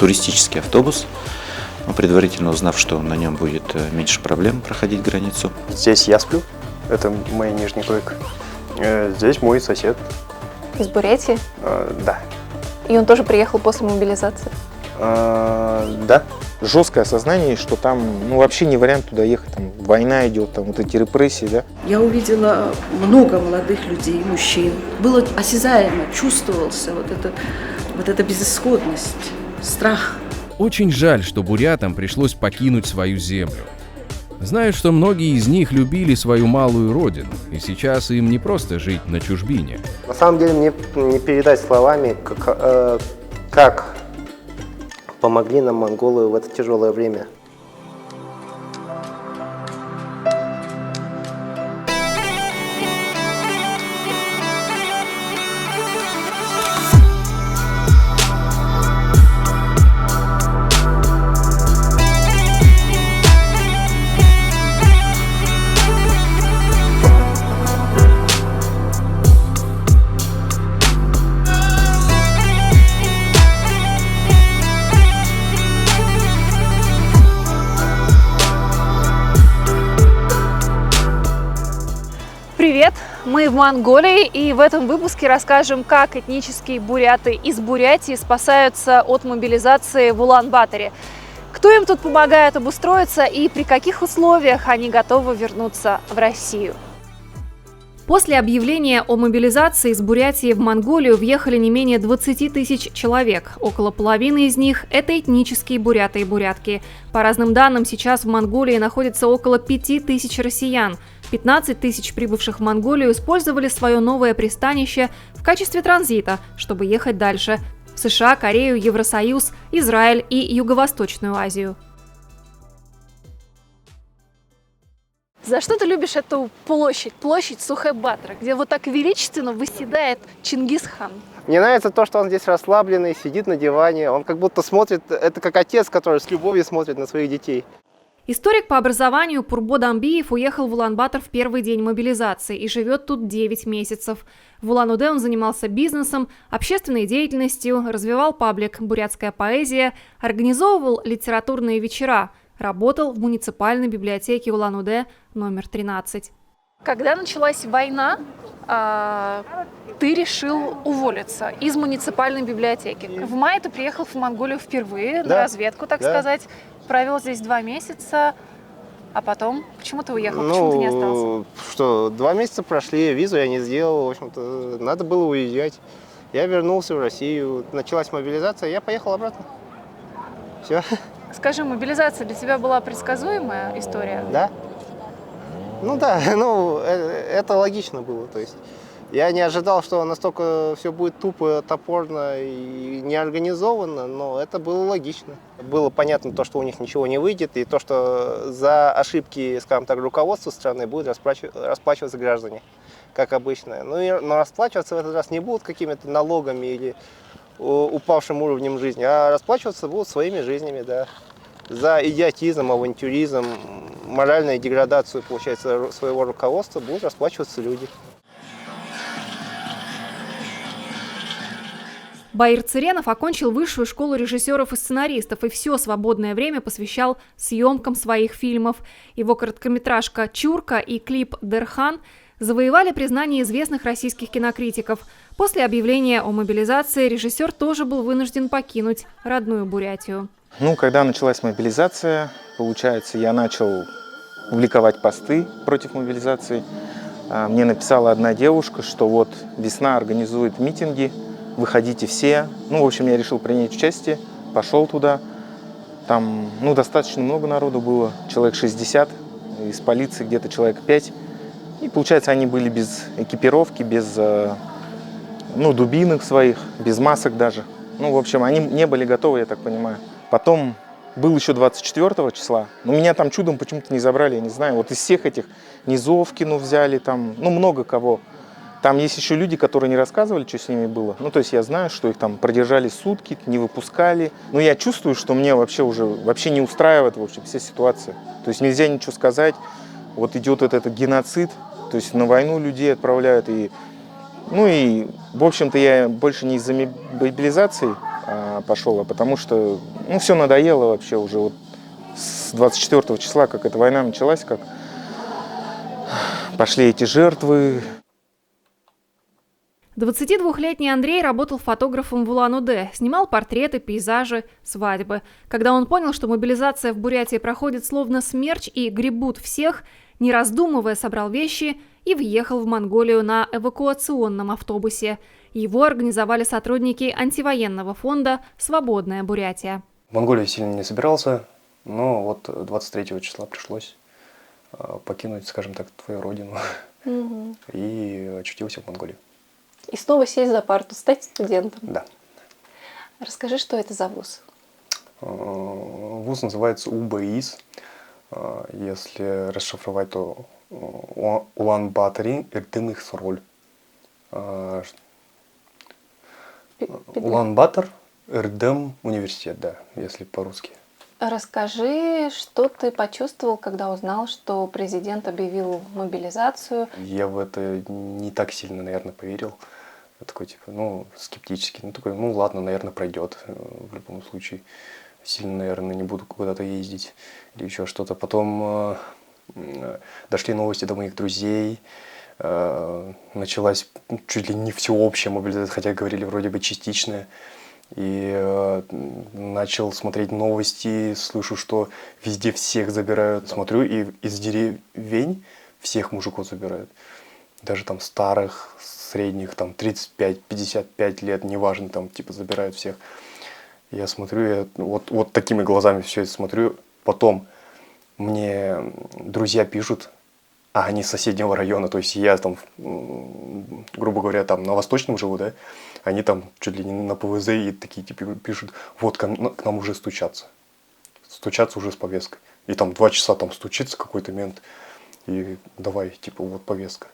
туристический автобус, предварительно узнав, что на нем будет меньше проблем проходить границу. Здесь я сплю, это моя нижняя койка. Здесь мой сосед. Из Бурятии? Да. И он тоже приехал после мобилизации? Да. Жесткое осознание, что там вообще не вариант туда ехать, там война идет, там вот эти репрессии, да. Я увидела много молодых людей, мужчин. Было осязаемо, чувствовался вот эта безысходность, страх. Очень жаль, что бурятам пришлось покинуть свою землю. Знаю, что многие из них любили свою малую родину, и сейчас им не просто жить на чужбине. На самом деле мне не передать словами, как помогли нам монголы в это тяжелое время. Привет! Мы в Монголии, и в этом выпуске расскажем, как этнические буряты из Бурятии спасаются от мобилизации в Улан-Баторе. Кто им тут помогает обустроиться и при каких условиях они готовы вернуться в Россию. После объявления о мобилизации из Бурятии в Монголию въехали не менее 20 тысяч человек. Около половины из них – это этнические буряты и бурятки. По разным данным, сейчас в Монголии находится около 5 тысяч россиян. 15 тысяч прибывших в Монголию использовали свое новое пристанище в качестве транзита, чтобы ехать дальше – в США, Корею, Евросоюз, Израиль и Юго-Восточную Азию. За что ты любишь эту площадь Сухэ-Батора, где вот так величественно восседает Чингисхан? Мне нравится то, что он здесь расслабленный, сидит на диване, он как будто смотрит, это как отец, который с любовью смотрит на своих детей. Историк по образованию Пурбод Амбиев уехал в Улан-Батор в первый день мобилизации и живет тут 9 месяцев. В Улан-Удэ он занимался бизнесом, общественной деятельностью, развивал паблик «Бурятская поэзия», организовывал литературные вечера, работал в муниципальной библиотеке Улан-Удэ номер 13. Когда началась война, ты решил уволиться из муниципальной библиотеки. В мае ты приехал в Монголию впервые, на разведку, так сказать. Провел здесь 2 месяца, а потом почему ты уехал, почему ты не остался? Что, 2 месяца прошли, визу я не сделал, в общем-то, надо было уезжать. Я вернулся в Россию, началась мобилизация, я поехал обратно. Все. Скажи, мобилизация для тебя была предсказуемая история? Да. Ну да, это логично было, то есть. Я не ожидал, что настолько все будет тупо, топорно и неорганизованно, но это было логично. Было понятно то, что у них ничего не выйдет, и то, что за ошибки, скажем так, руководства страны будет расплачиваться граждане, как обычно. Но расплачиваться в этот раз не будут какими-то налогами или упавшим уровнем жизни, а расплачиваться будут своими жизнями, да. За идиотизм, авантюризм, моральную деградацию, получается, своего руководства будут расплачиваться люди. Баир Цыренов окончил высшую школу режиссеров и сценаристов и все свободное время посвящал съемкам своих фильмов. Его короткометражка «Чурка» и клип «Дерхан» завоевали признание известных российских кинокритиков. После объявления о мобилизации режиссер тоже был вынужден покинуть родную Бурятию. Когда началась мобилизация, получается, я начал публиковать посты против мобилизации. Мне написала одна девушка, что вот весна организует митинги, выходите все. В общем, я решил принять участие, пошел туда. Там, достаточно много народу было, человек 60, из полиции где-то человек 5. И, получается, они были без экипировки, без дубинок своих, без масок даже. В общем, они не были готовы, я так понимаю. Потом был еще 24 числа, но меня там чудом почему-то не забрали, я не знаю. Вот из всех этих Низовкину взяли, там, много кого. Там есть еще люди, которые не рассказывали, что с ними было. То есть я знаю, что их там продержали сутки, не выпускали. Но я чувствую, что мне вообще не устраивает вся ситуация. То есть нельзя ничего сказать. Вот идет этот геноцид, то есть на войну людей отправляют. И в общем-то, я больше не из-за мобилизации пошел, а потому что, ну, все надоело вообще уже вот с 24 числа, как эта война началась, как пошли эти жертвы. 22-летний Андрей работал фотографом в Улан-Удэ, снимал портреты, пейзажи, свадьбы. Когда он понял, что мобилизация в Бурятии проходит словно смерч и гребут всех, не раздумывая, собрал вещи и въехал в Монголию на эвакуационном автобусе. Его организовали сотрудники антивоенного фонда «Свободная Бурятия». В Монголию сильно не собирался, но вот 23 числа пришлось покинуть, скажем так, твою родину и очутился в Монголии. И снова сесть за парту, стать студентом. Да. Расскажи, что это за вуз? Вуз называется УБИС. Если расшифровать, то Улан-Батори Эрдем Ихсроль. Улан-Батор Эрдем университет, да, если по-русски. Расскажи, что ты почувствовал, когда узнал, что президент объявил мобилизацию? Я в это не так сильно, наверное, поверил. Я такой, типа, ну, скептически. Ну, такой, ну, ладно, наверное, пройдет в любом случае. Сильно, наверное, не буду куда-то ездить или еще что-то. Потом дошли новости до моих друзей. Началась чуть ли не всеобщая мобилизация, хотя говорили вроде бы частичная. И начал смотреть новости, слышу, что везде всех забирают. Смотрю, и из деревень всех мужиков забирают. Даже там старых, средних, там 35-55 лет, неважно, там типа забирают всех. Я смотрю, я вот такими глазами все это смотрю. Потом мне друзья пишут, а они с соседнего района, то есть я там, грубо говоря, там на Восточном живу, да, они там чуть ли не на ПВЗ и такие типа пишут, вот к нам уже стучатся уже с повесткой. И там 2 часа там стучится какой-то мент, и давай, типа, вот повестка.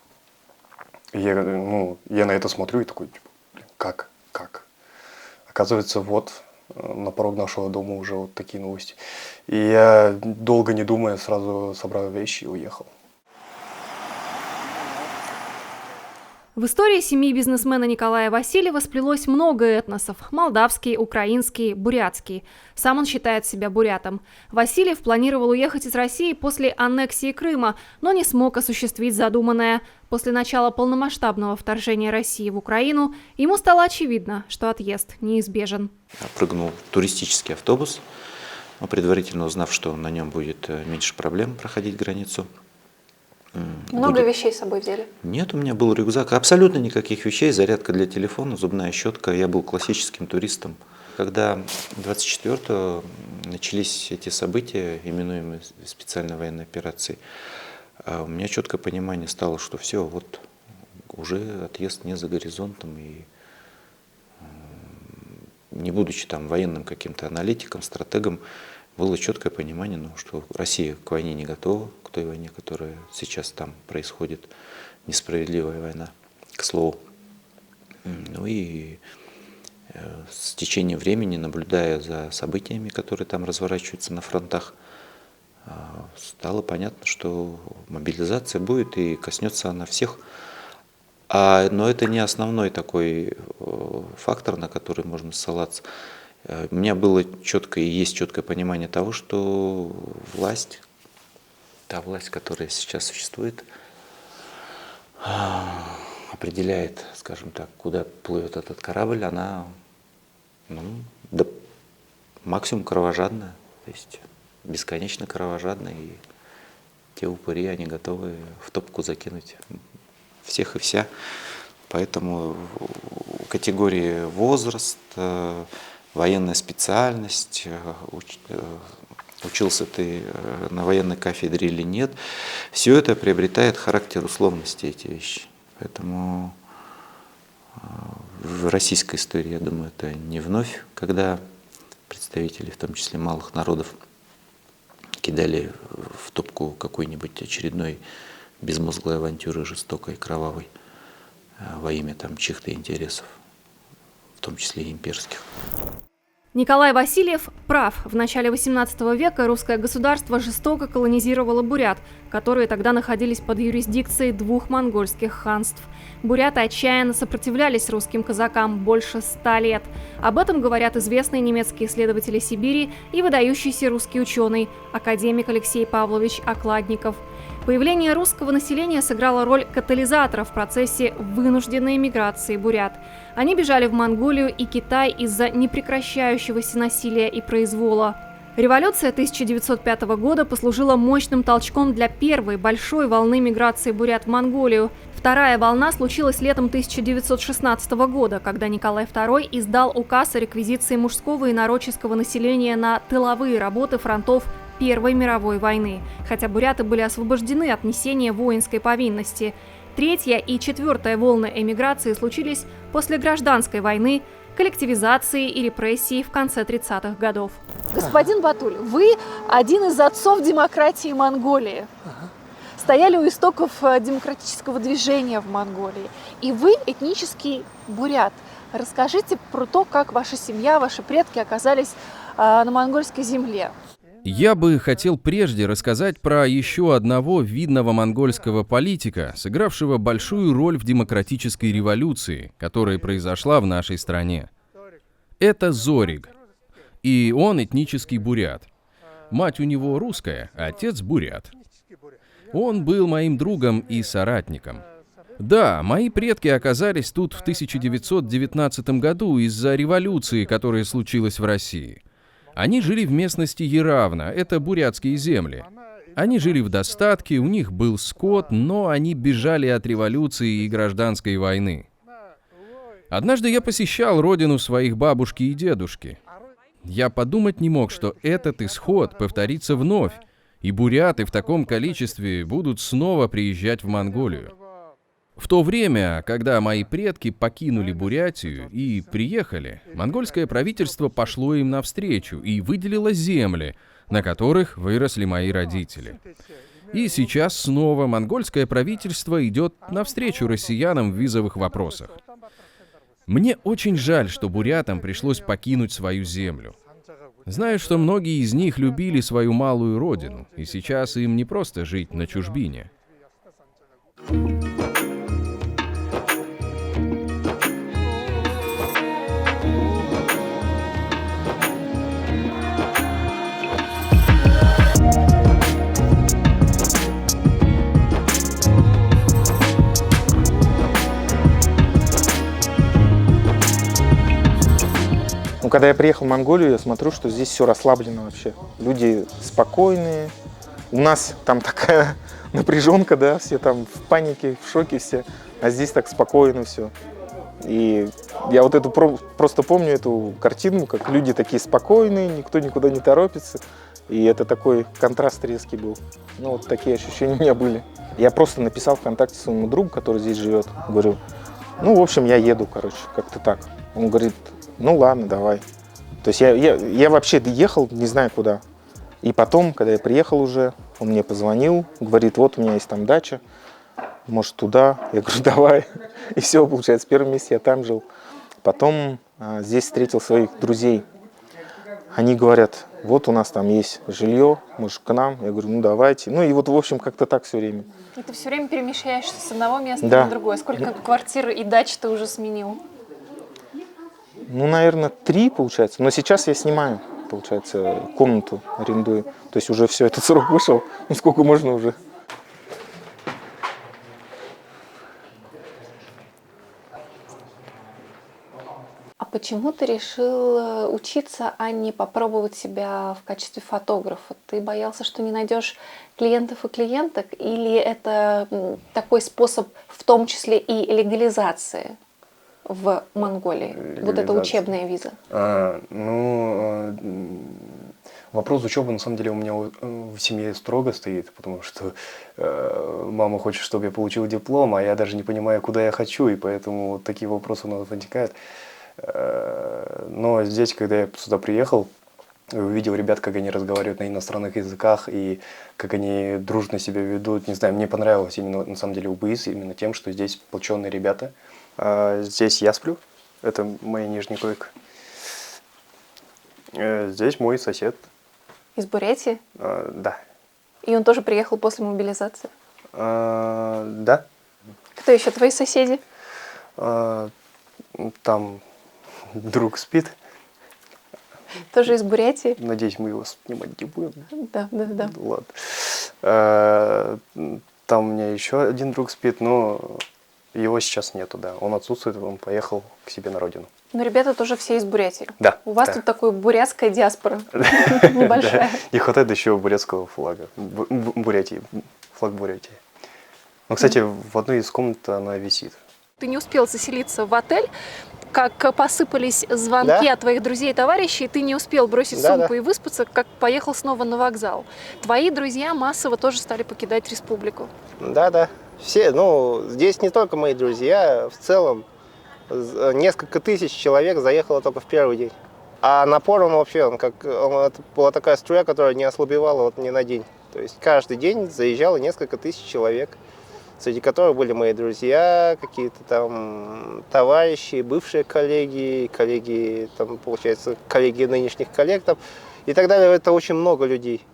И я на это смотрю и такой, типа, блин, как? Оказывается, вот на порог нашего дома уже вот такие новости. И я, долго не думая, сразу собрал вещи и уехал. В истории семьи бизнесмена Николая Васильева сплелось много этносов – молдавский, украинский, бурятский. Сам он считает себя бурятом. Васильев планировал уехать из России после аннексии Крыма, но не смог осуществить задуманное. После начала полномасштабного вторжения России в Украину ему стало очевидно, что отъезд неизбежен. Прыгнул в туристический автобус, предварительно узнав, что на нем будет меньше проблем проходить границу. Много вещей с собой взяли? Нет, у меня был рюкзак. Абсолютно никаких вещей. Зарядка для телефона, зубная щетка. Я был классическим туристом. Когда 24-го начались эти события, именуемые специальной военной операцией, у меня четкое понимание стало, что все, вот уже отъезд не за горизонтом. И не будучи там военным каким-то аналитиком, стратегом, было четкое понимание, что Россия к войне не готова, к той войне, которая сейчас там происходит, несправедливая война, к слову. Ну и с течением времени, наблюдая за событиями, которые там разворачиваются на фронтах, стало понятно, что мобилизация будет и коснется она всех. Но это не основной такой фактор, на который можно ссылаться. У меня было четкое и есть четкое понимание того, что власть, та власть, которая сейчас существует, определяет, скажем так, куда плывет этот корабль, она максимум кровожадная, то есть бесконечно кровожадная, и те упыри, они готовы в топку закинуть всех и вся. Поэтому категории возраст, военная специальность, учился ты на военной кафедре или нет, все это приобретает характер условности, эти вещи. Поэтому в российской истории, я думаю, это не вновь, когда представители, в том числе малых народов, кидали в топку какой-нибудь очередной безмозглой авантюры, жестокой, кровавой, во имя там чьих-то интересов, в том числе и имперских. Николай Васильев прав. В начале XVIII века русское государство жестоко колонизировало бурят, которые тогда находились под юрисдикцией двух монгольских ханств. Буряты отчаянно сопротивлялись русским казакам больше 100 лет. Об этом говорят известные немецкие исследователи Сибири и выдающийся русский ученый, академик Алексей Павлович Окладников. Появление русского населения сыграло роль катализатора в процессе вынужденной миграции бурят. Они бежали в Монголию и Китай из-за непрекращающегося насилия и произвола. Революция 1905 года послужила мощным толчком для первой большой волны миграции бурят в Монголию. Вторая волна случилась летом 1916 года, когда Николай II издал указ о реквизиции мужского и нарочистского населения на тыловые работы фронтов Первой мировой войны, хотя буряты были освобождены от несения воинской повинности. Третья и четвертая волны эмиграции случились после гражданской войны, коллективизации и репрессий в конце 30-х годов. Господин Батуль, вы один из отцов демократии Монголии. Стояли у истоков демократического движения в Монголии. И вы этнический бурят. Расскажите про то, как ваша семья, ваши предки оказались на монгольской земле. Я бы хотел прежде рассказать про еще одного видного монгольского политика, сыгравшего большую роль в демократической революции, которая произошла в нашей стране. Это Зориг. И он этнический бурят. Мать у него русская, а отец бурят. Он был моим другом и соратником. Да, мои предки оказались тут в 1919 году из-за революции, которая случилась в России. Они жили в местности Яравна, это бурятские земли. Они жили в достатке, у них был скот, но они бежали от революции и гражданской войны. Однажды я посещал родину своих бабушки и дедушки. Я подумать не мог, что этот исход повторится вновь, и буряты в таком количестве будут снова приезжать в Монголию. В то время, когда мои предки покинули Бурятию и приехали, монгольское правительство пошло им навстречу и выделило земли, на которых выросли мои родители. И сейчас снова монгольское правительство идет навстречу россиянам в визовых вопросах. Мне очень жаль, что бурятам пришлось покинуть свою землю. Знаю, что многие из них любили свою малую родину, и сейчас им не просто жить на чужбине. Ну, когда я приехал в Монголию, я смотрю, что здесь все расслаблено вообще. Люди спокойные. У нас там такая напряженка, да, все там в панике, в шоке все. А здесь так спокойно все. И я вот эту просто помню эту картину, как люди такие спокойные, никто никуда не торопится. И это такой контраст резкий был. Ну, вот такие ощущения у меня были. Я просто написал ВКонтакте своему другу, который здесь живет. Говорю, ну, в общем, я еду, короче, как-то так. Он говорит, ну ладно, давай. То есть я вообще ехал, не знаю куда. И потом, когда я приехал уже, он мне позвонил, говорит, вот у меня есть там дача, может туда. Я говорю, давай. И все, получается, в первом месте я там жил. Потом здесь встретил своих друзей. Они говорят, вот у нас там есть жилье, может к нам. Я говорю, ну давайте. Ну и вот, в общем, как-то так все время. И ты все время перемещаешься с одного места Да. на другое. Сколько квартир и дач ты уже сменил? Ну, наверное, 3, получается. Но сейчас я снимаю, получается, комнату арендую. То есть уже все, этот срок вышел. Ну, сколько можно уже. А почему ты решил учиться, а не попробовать себя в качестве фотографа? Ты боялся, что не найдешь клиентов и клиенток? Или это такой способ, в том числе и легализации в Монголии? Вот эта учебная виза. Вопрос учебы, на самом деле, у меня в семье строго стоит, потому что мама хочет, чтобы я получил диплом, а я даже не понимаю, куда я хочу, и поэтому вот такие вопросы у нас возникают. Но здесь, когда я сюда приехал, увидел ребят, как они разговаривают на иностранных языках и как они дружно себя ведут. Не знаю, мне понравилось именно, на самом деле, УБИС именно тем, что здесь сплоченные ребята. Здесь я сплю, это моя нижняя койка. Здесь мой сосед. Из Бурятии? Да. И он тоже приехал после мобилизации? Да. Кто еще твои соседи? Там друг спит. Тоже из Бурятии? Надеюсь, мы его снимать не будем. Да. Ладно. Там у меня еще один друг спит, но его сейчас нету, да. Он отсутствует, он поехал к себе на родину. Но ребята тоже все из Бурятии. Да. У вас да. тут такая бурятская диаспора небольшая. Не хватает еще бурятского флага. Бурятии. Флаг Бурятии. Ну, кстати, в одной из комнат она висит. Ты не успел заселиться в отель, как посыпались звонки от твоих друзей и товарищей, ты не успел бросить сумку и выспаться, как поехал снова на вокзал. Твои друзья массово тоже стали покидать республику. Да. Все, здесь не только мои друзья, в целом несколько тысяч человек заехало только в первый день. А напор это была такая струя, которая не ослабевала ни на день. То есть каждый день заезжало несколько тысяч человек, среди которых были мои друзья, какие-то там товарищи, бывшие коллеги, там, получается, коллеги нынешних коллег там, и так далее. Это очень много людей.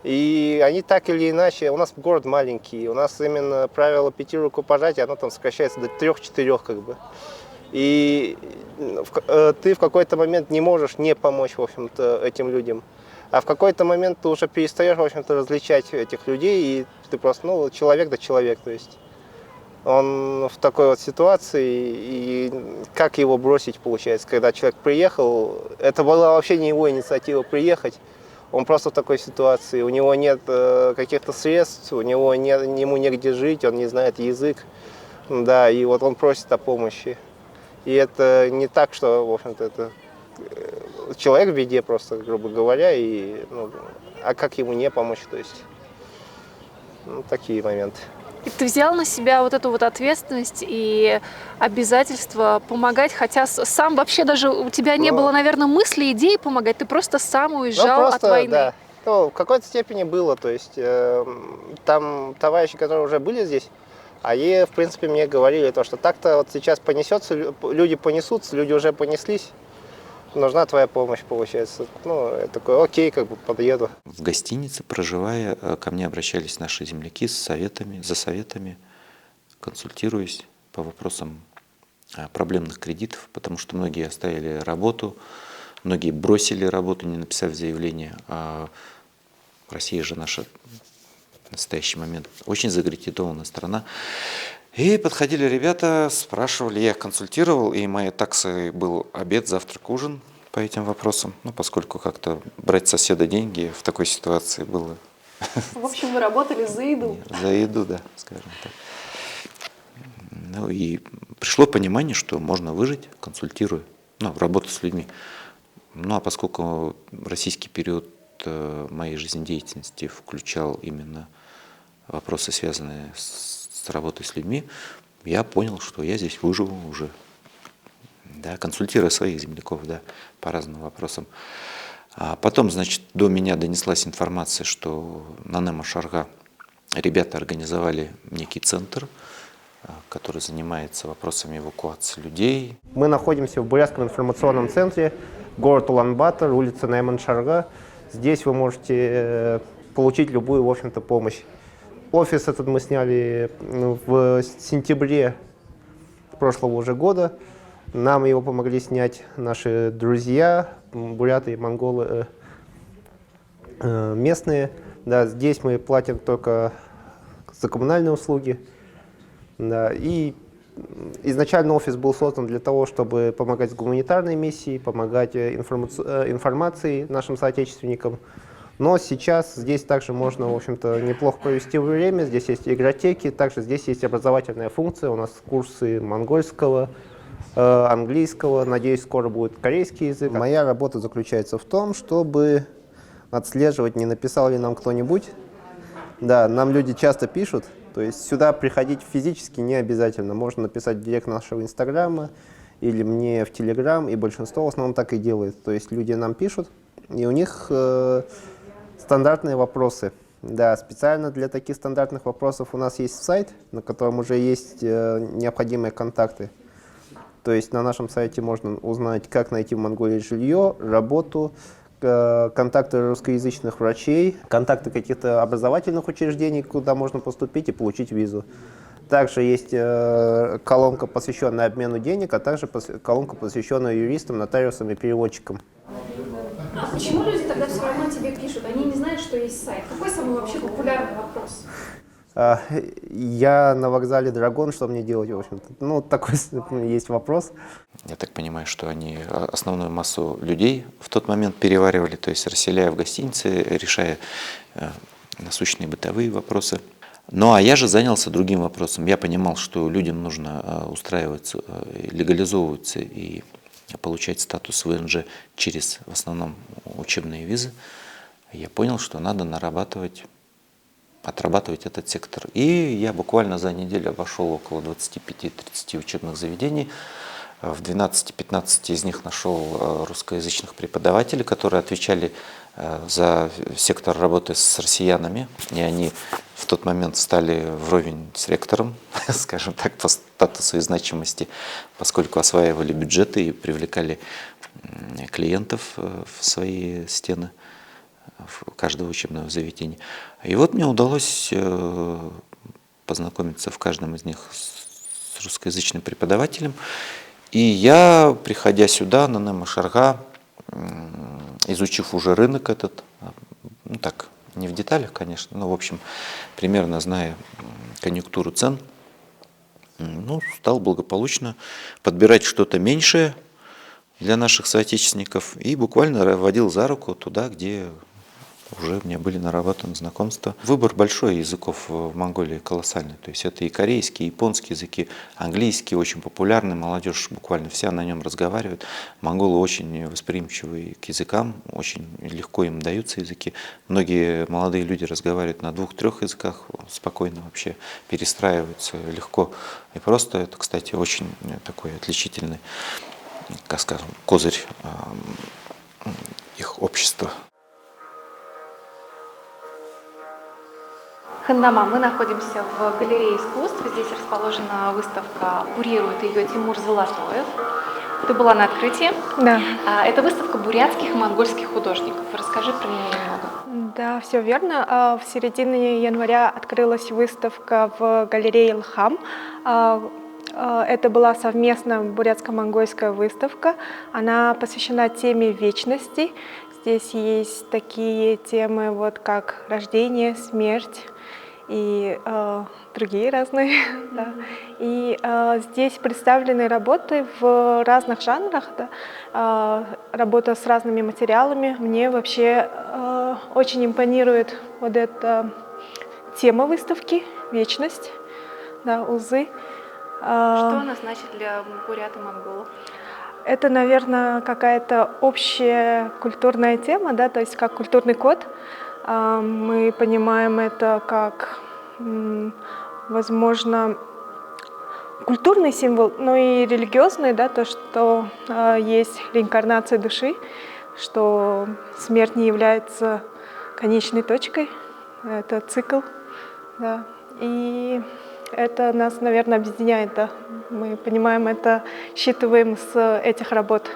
И они так или иначе, у нас город маленький, у нас именно правило 5 рукопожатий, оно там сокращается до 3-4 как бы. И ты в какой-то момент не можешь не помочь, в общем-то, этим людям. А в какой-то момент ты уже перестаешь, в общем-то, различать этих людей, и ты просто, человек да человек, то есть. Он в такой вот ситуации, и как его бросить, получается, когда человек приехал, это была вообще не его инициатива приехать, он просто в такой ситуации, у него нет каких-то средств, ему негде жить, он не знает язык, да, и вот он просит о помощи. И это не так, что, в общем-то, это человек в беде просто, грубо говоря, и, а как ему не помочь, то есть, такие моменты. И ты взял на себя вот эту вот ответственность и обязательство помогать, хотя сам вообще даже у тебя не было, наверное, мысли, идеи помогать, ты просто сам уезжал от войны. Да. В какой-то степени было, то есть там товарищи, которые уже были здесь, они, в принципе, мне говорили, что так-то вот сейчас понесется, люди понесутся, люди уже понеслись, нужна твоя помощь, получается. Я такой, окей, подъеду. В гостинице, проживая, ко мне обращались наши земляки за советами, консультируясь по вопросам проблемных кредитов, потому что многие оставили работу, многие бросили работу, не написав заявление. А Россия же наша в настоящий момент очень заградитованная страна. И подходили ребята, спрашивали, я их консультировал, и моей таксой был обед, завтрак, ужин по этим вопросам. Поскольку как-то брать соседа деньги в такой ситуации было... В общем, вы работали за еду. За еду, да, скажем так. И пришло понимание, что можно выжить, консультируя, работу с людьми. А поскольку российский период моей жизнедеятельности включал именно вопросы, связанные с работой с людьми, я понял, что я здесь выживу уже, да, консультируя своих земляков, да, по разным вопросам. А потом, до меня донеслась информация, что на Немо-Шарга ребята организовали некий центр, который занимается вопросами эвакуации людей. Мы находимся в Бурятском информационном центре, город Улан-Батор, улица Найман-Шарга. Здесь вы можете получить любую, в общем-то, помощь. Офис этот мы сняли в сентябре прошлого уже года. Нам его помогли снять наши друзья, буряты и монголы местные. Да, здесь мы платим только за коммунальные услуги. Да, и изначально офис был создан для того, чтобы помогать с гуманитарной миссией, помогать информацией нашим соотечественникам. Но сейчас здесь также можно, в общем-то, неплохо провести время. Здесь есть игротеки, также здесь есть образовательная функция. У нас курсы монгольского, английского, надеюсь, скоро будет корейский язык. Моя работа заключается в том, чтобы отслеживать, не написал ли нам кто-нибудь. Да, нам люди часто пишут, то есть сюда приходить физически не обязательно. Можно написать в директ нашего инстаграма или мне в телеграм, и большинство в основном так и делает. То есть люди нам пишут, и у них стандартные вопросы. Да, специально для таких стандартных вопросов у нас есть сайт, на котором уже есть необходимые контакты. То есть на нашем сайте можно узнать, как найти в Монголии жилье, работу, контакты русскоязычных врачей, контакты каких-то образовательных учреждений, куда можно поступить и получить визу. Также есть колонка, посвященная обмену денег, а также колонка, посвященная юристам, нотариусам и переводчикам. А почему люди тогда все равно тебе пишут? Они не знают, что есть сайт. Какой самый вообще популярный вопрос? Я на вокзале Драгон, что мне делать, в общем-то? Ну, такой есть вопрос. Я так понимаю, что они основную массу людей в тот момент переваривали, то есть расселяя в гостинице, решая насущные бытовые вопросы. Ну, а я же занялся другим вопросом. Я понимал, что людям нужно устраиваться, легализовываться и получать статус ВНЖ через, в основном, учебные визы. Я понял, что надо отрабатывать этот сектор. И я буквально за неделю обошел около 25-30 учебных заведений. В 12-15 из них нашел русскоязычных преподавателей, которые отвечали за сектор работы с россиянами. И они в тот момент стали вровень с ректором, скажем так, по статусу и значимости, поскольку осваивали бюджеты и привлекали клиентов в свои стены каждого учебного заведения. И вот мне удалось познакомиться в каждом из них с русскоязычным преподавателем. И я, приходя сюда, на Немо-Шарга, изучив уже рынок этот, ну так, не в деталях, конечно, но, в общем, примерно зная конъюнктуру цен, ну, стал благополучно подбирать что-то меньшее для наших соотечественников и буквально водил за руку туда, где уже у меня были наработаны знакомства. Выбор большой языков в Монголии колоссальный. То есть это и корейский, и японский языки, английский очень популярный, молодежь буквально вся на нем разговаривает. Монголы очень восприимчивы к языкам, очень легко им даются языки. Многие молодые люди разговаривают на 2-3 языках, спокойно вообще перестраиваются легко и просто. Это, кстати, очень такой отличительный, как скажем, козырь их общества. Хандама, мы находимся в галерее искусств. Здесь расположена выставка, курирует ее Тимур Золотоев. Ты была на открытии. Да. Это выставка бурятских и монгольских художников. Расскажи про нее немного. Да, все верно. В середине января открылась выставка в галерее Илхам. Это была совместная бурятско-монгольская выставка. Она посвящена теме вечности. Здесь есть такие темы, вот как рождение, смерть и другие разные. Да. И здесь представлены работы в разных жанрах, да. Работа с разными материалами. Мне вообще очень импонирует вот эта тема выставки «Вечность», да, узы. Что она значит для бурят и монголов? Это, наверное, какая-то общая культурная тема, да, то есть как культурный код. Мы понимаем это как, возможно, культурный символ, но и религиозный, да, то, что есть реинкарнация души, что смерть не является конечной точкой, это цикл, да, и это нас, наверное, объединяет, да. Мы понимаем это, считываем с этих работ.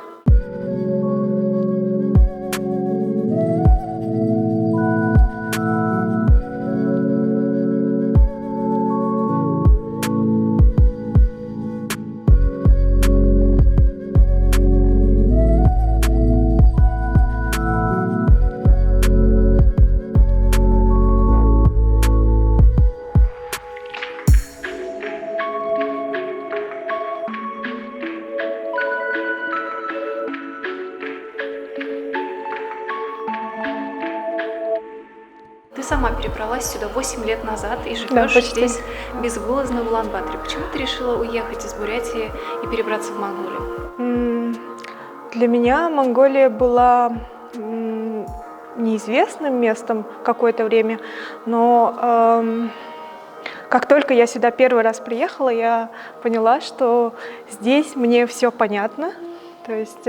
Ты сама перебралась сюда 8 лет назад и живешь Да, почти. здесь безвылазно в Улан-Баторе. Почему ты решила уехать из Бурятии и перебраться в Монголию? Для меня Монголия была неизвестным местом какое-то время, но как только я сюда первый раз приехала, я поняла, что здесь мне все понятно, то есть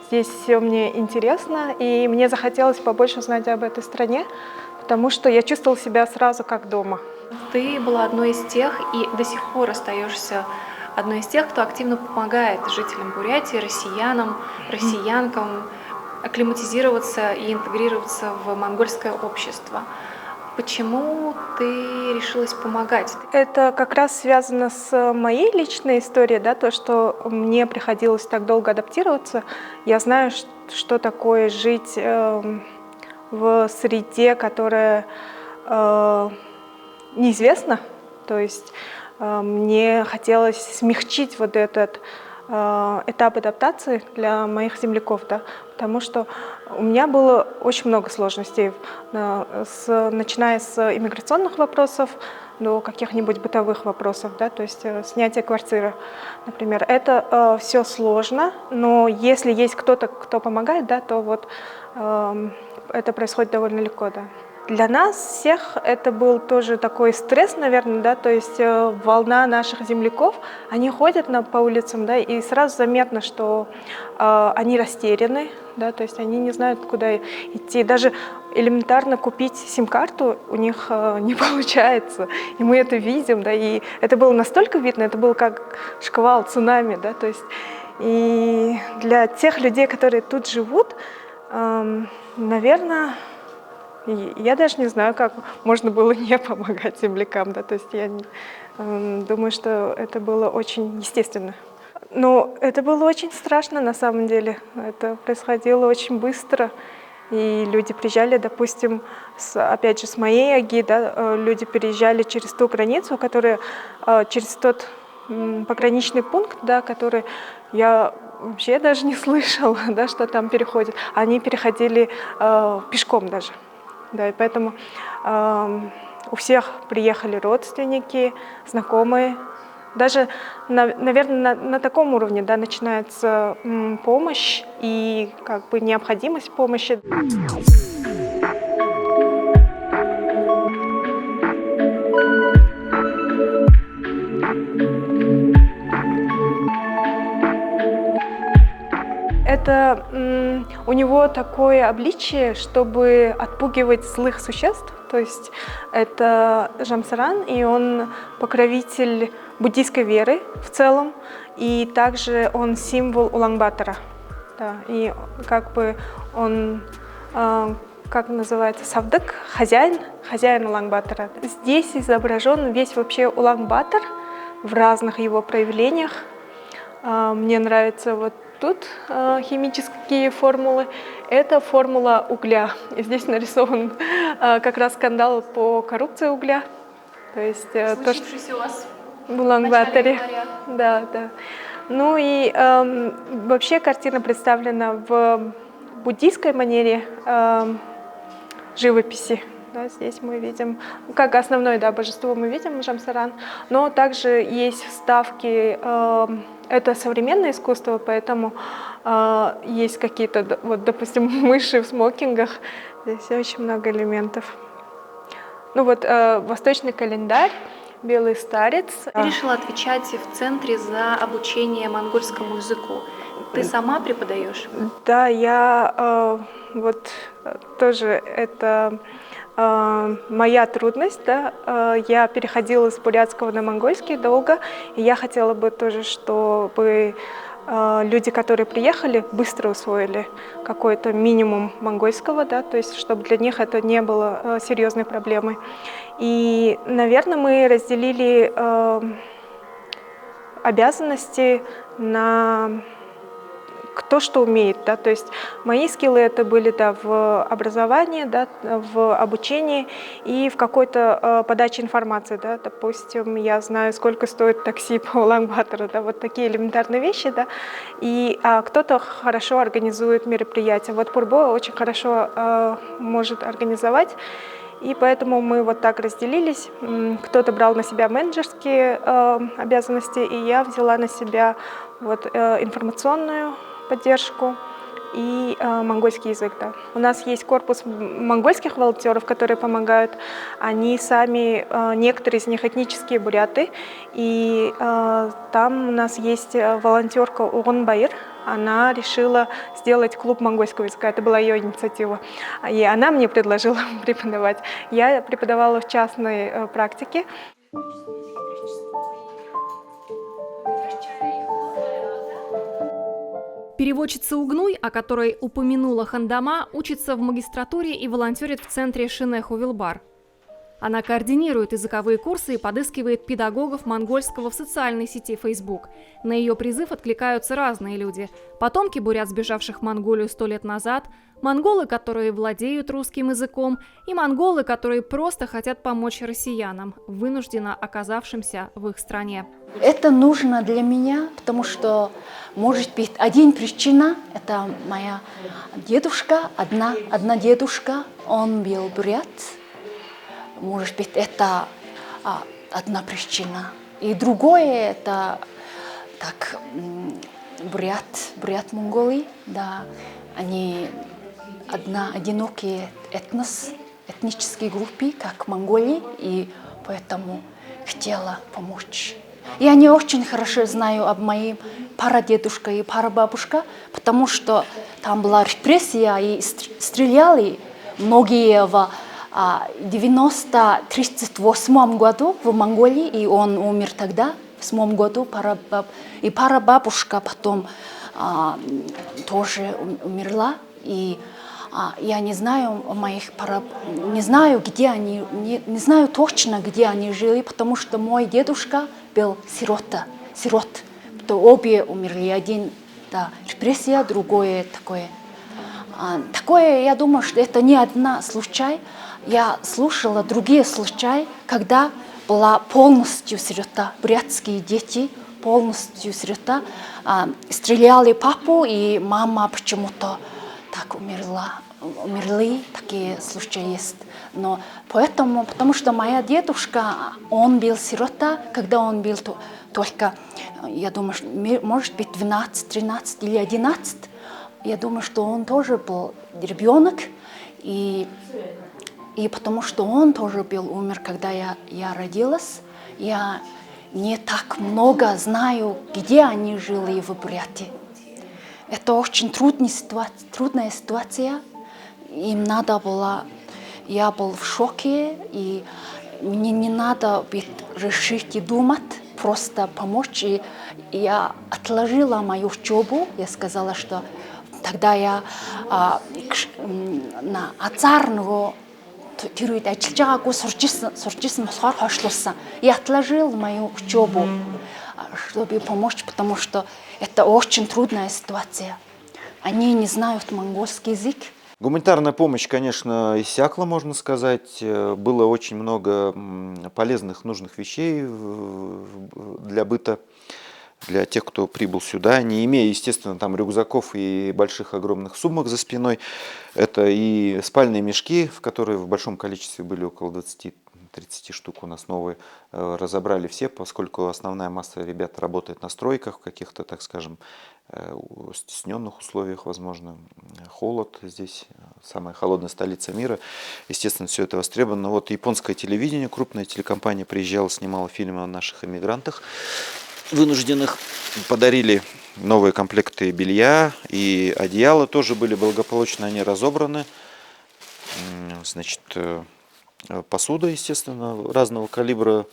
здесь все мне интересно, и мне захотелось побольше узнать об этой стране, потому что я чувствовала себя сразу как дома. Ты была одной из тех и до сих пор остаешься одной из тех, кто активно помогает жителям Бурятии, россиянам, россиянкам акклиматизироваться и интегрироваться в монгольское общество. Почему ты решилась помогать? Это как раз связано с моей личной историей, да, то, что мне приходилось так долго адаптироваться. Я знаю, что такое жить в среде, которая неизвестна. То есть мне хотелось смягчить вот этот этап адаптации для моих земляков, да, потому что у меня было очень много сложностей, начиная с иммиграционных вопросов до каких-нибудь бытовых вопросов, да, то есть снятие квартиры, например. Это все сложно, но если есть кто-то, кто помогает, да, то вот это происходит довольно легко, да. Для нас всех это был тоже такой стресс, наверное, да, то есть волна наших земляков, они ходят по улицам, да, и сразу заметно, что они растеряны, да, то есть они не знают, куда идти. Даже элементарно купить сим-карту у них не получается, и мы это видим, да, и это было настолько видно, это был как шквал, цунами, да, то есть и для тех людей, которые тут живут, наверное, я даже не знаю, как можно было не помогать землякам, да, то есть я думаю, что это было очень естественно. Но это было очень страшно на самом деле, это происходило очень быстро, и люди приезжали, допустим, опять же, с моей Аги, да, люди переезжали через ту границу, которая, через тот пограничный пункт, да, который я вообще даже не слышала, да, что там переходит, они переходили пешком даже. Да, и поэтому у всех приехали родственники, знакомые. Даже, наверное, на таком уровне, да, начинается помощь и как бы необходимость помощи. Это у него такое обличие, чтобы отпугивать злых существ. То есть это Жамсаран, и он покровитель буддийской веры в целом, и также он символ Улан-Батора. Да, и как бы он, как называется, савдык, хозяин Улан-Батора. Здесь изображен весь вообще Улан-Батор в разных его проявлениях. Мне нравится вот тут химические формулы. Это формула угля. И здесь нарисован как раз скандал по коррупции угля. То есть то, что у вас в Улан-Баторе. Да, да. Ну и вообще картина представлена в буддийской манере живописи. Да, здесь мы видим, как основное, да, божество мы видим Жамсаран, но также есть вставки, это современное искусство, поэтому есть какие-то, вот, допустим, мыши в смокингах, здесь очень много элементов. Ну вот восточный календарь, белый старец. Ты решила отвечать в центре за обучение монгольскому языку. Ты сама преподаешь? Да, я вот тоже это моя трудность, да, я переходила с бурятского на монгольский долго, и я хотела бы тоже, чтобы люди, которые приехали, быстро усвоили какой-то минимум монгольского, да, то есть чтобы для них это не было серьезной проблемой. И, наверное, мы разделили обязанности на кто что умеет, да, то есть мои скиллы это были, да, в образовании, да, в обучении и в какой-то подаче информации, да, допустим, я знаю, сколько стоит такси по Улан-Батору, да, вот такие элементарные вещи, да, и кто-то хорошо организует мероприятия, вот Пурбо очень хорошо может организовать, и поэтому мы вот так разделились, кто-то брал на себя менеджерские обязанности, и я взяла на себя вот информационную поддержку и монгольский язык. Да. У нас есть корпус монгольских волонтеров, которые помогают. Они сами, некоторые из них этнические буряты. И там у нас есть волонтерка Угон Баир. Она решила сделать клуб монгольского языка. Это была ее инициатива. И она мне предложила преподавать. Я преподавала в частной практике. Переводчица Угнуй, о которой упомянула Хандама, учится в магистратуре и волонтерит в центре Шинеху-Вилбар. Она координирует языковые курсы и подыскивает педагогов монгольского в социальной сети Facebook. На ее призыв откликаются разные люди. Потомки бурят, сбежавших в Монголию 100 лет назад, монголы, которые владеют русским языком, и монголы, которые просто хотят помочь россиянам, вынужденно оказавшимся в их стране. Это нужно для меня, потому что, может быть, один причина – это моя дедушка, одна дедушка, он был бурят. Может быть, это одна причина. И другое – это так, бурят Монголии, да, они одинокие этнические группы, как Монголии, и поэтому хотела помочь. Я не очень хорошо знаю об моей прадедушке и прабабушке, потому что там была репрессия и стреляли многие в 1938 году в Монголии, и он умер тогда, в 1938 году, и прабабушка потом тоже умерла, и я не знаю не знаю, где они, не знаю точно, где они жили, потому что мой дедушка был сирот, то обе умерли, один репрессия, другое такое. Такое, я думаю, что это не один случай. Я слушала другие случаи, когда была полностью сирота, бурятские дети полностью сирота, стреляли папу, и мама почему-то так умерли, такие случаи есть. Но потому что моя дедушка, он был сирота, когда он был только, я думаю, может быть 12, 13 или 11. Я думаю, что он тоже был ребенок, и потому что он тоже умер, когда я родилась, я не так много знаю, где они жили в Бурятии. Это очень трудная ситуация. Им надо было, я был в шоке, и мне не надо решить и думать, просто помочь. И я отложила мою учебу, я сказала, что тогда я на Ацарного тэрүед ажиллаж байгаагүй сурчсан болохоор хойшлуулсан. Я отложил мою учебу, чтобы помочь, потому что это очень трудная ситуация. Они не знают монгольский язык. Гуманитарная помощь, конечно, иссякла, можно сказать. Было очень много полезных, нужных вещей для быта, для тех, кто прибыл сюда, не имея, естественно, там рюкзаков и больших огромных сумок за спиной. Это и спальные мешки, в которые в большом количестве были около 20-30 штук у нас новые, разобрали все, поскольку основная масса ребят работает на стройках, в каких-то, так скажем, стесненных условиях, возможно, холод здесь, самая холодная столица мира. Естественно, все это востребовано. Вот японское телевидение, крупная телекомпания приезжала, снимала фильмы о наших эмигрантах вынужденных, подарили новые комплекты белья, и одеяла тоже были благополучно, они разобраны. Значит, посуда, естественно, разного калибра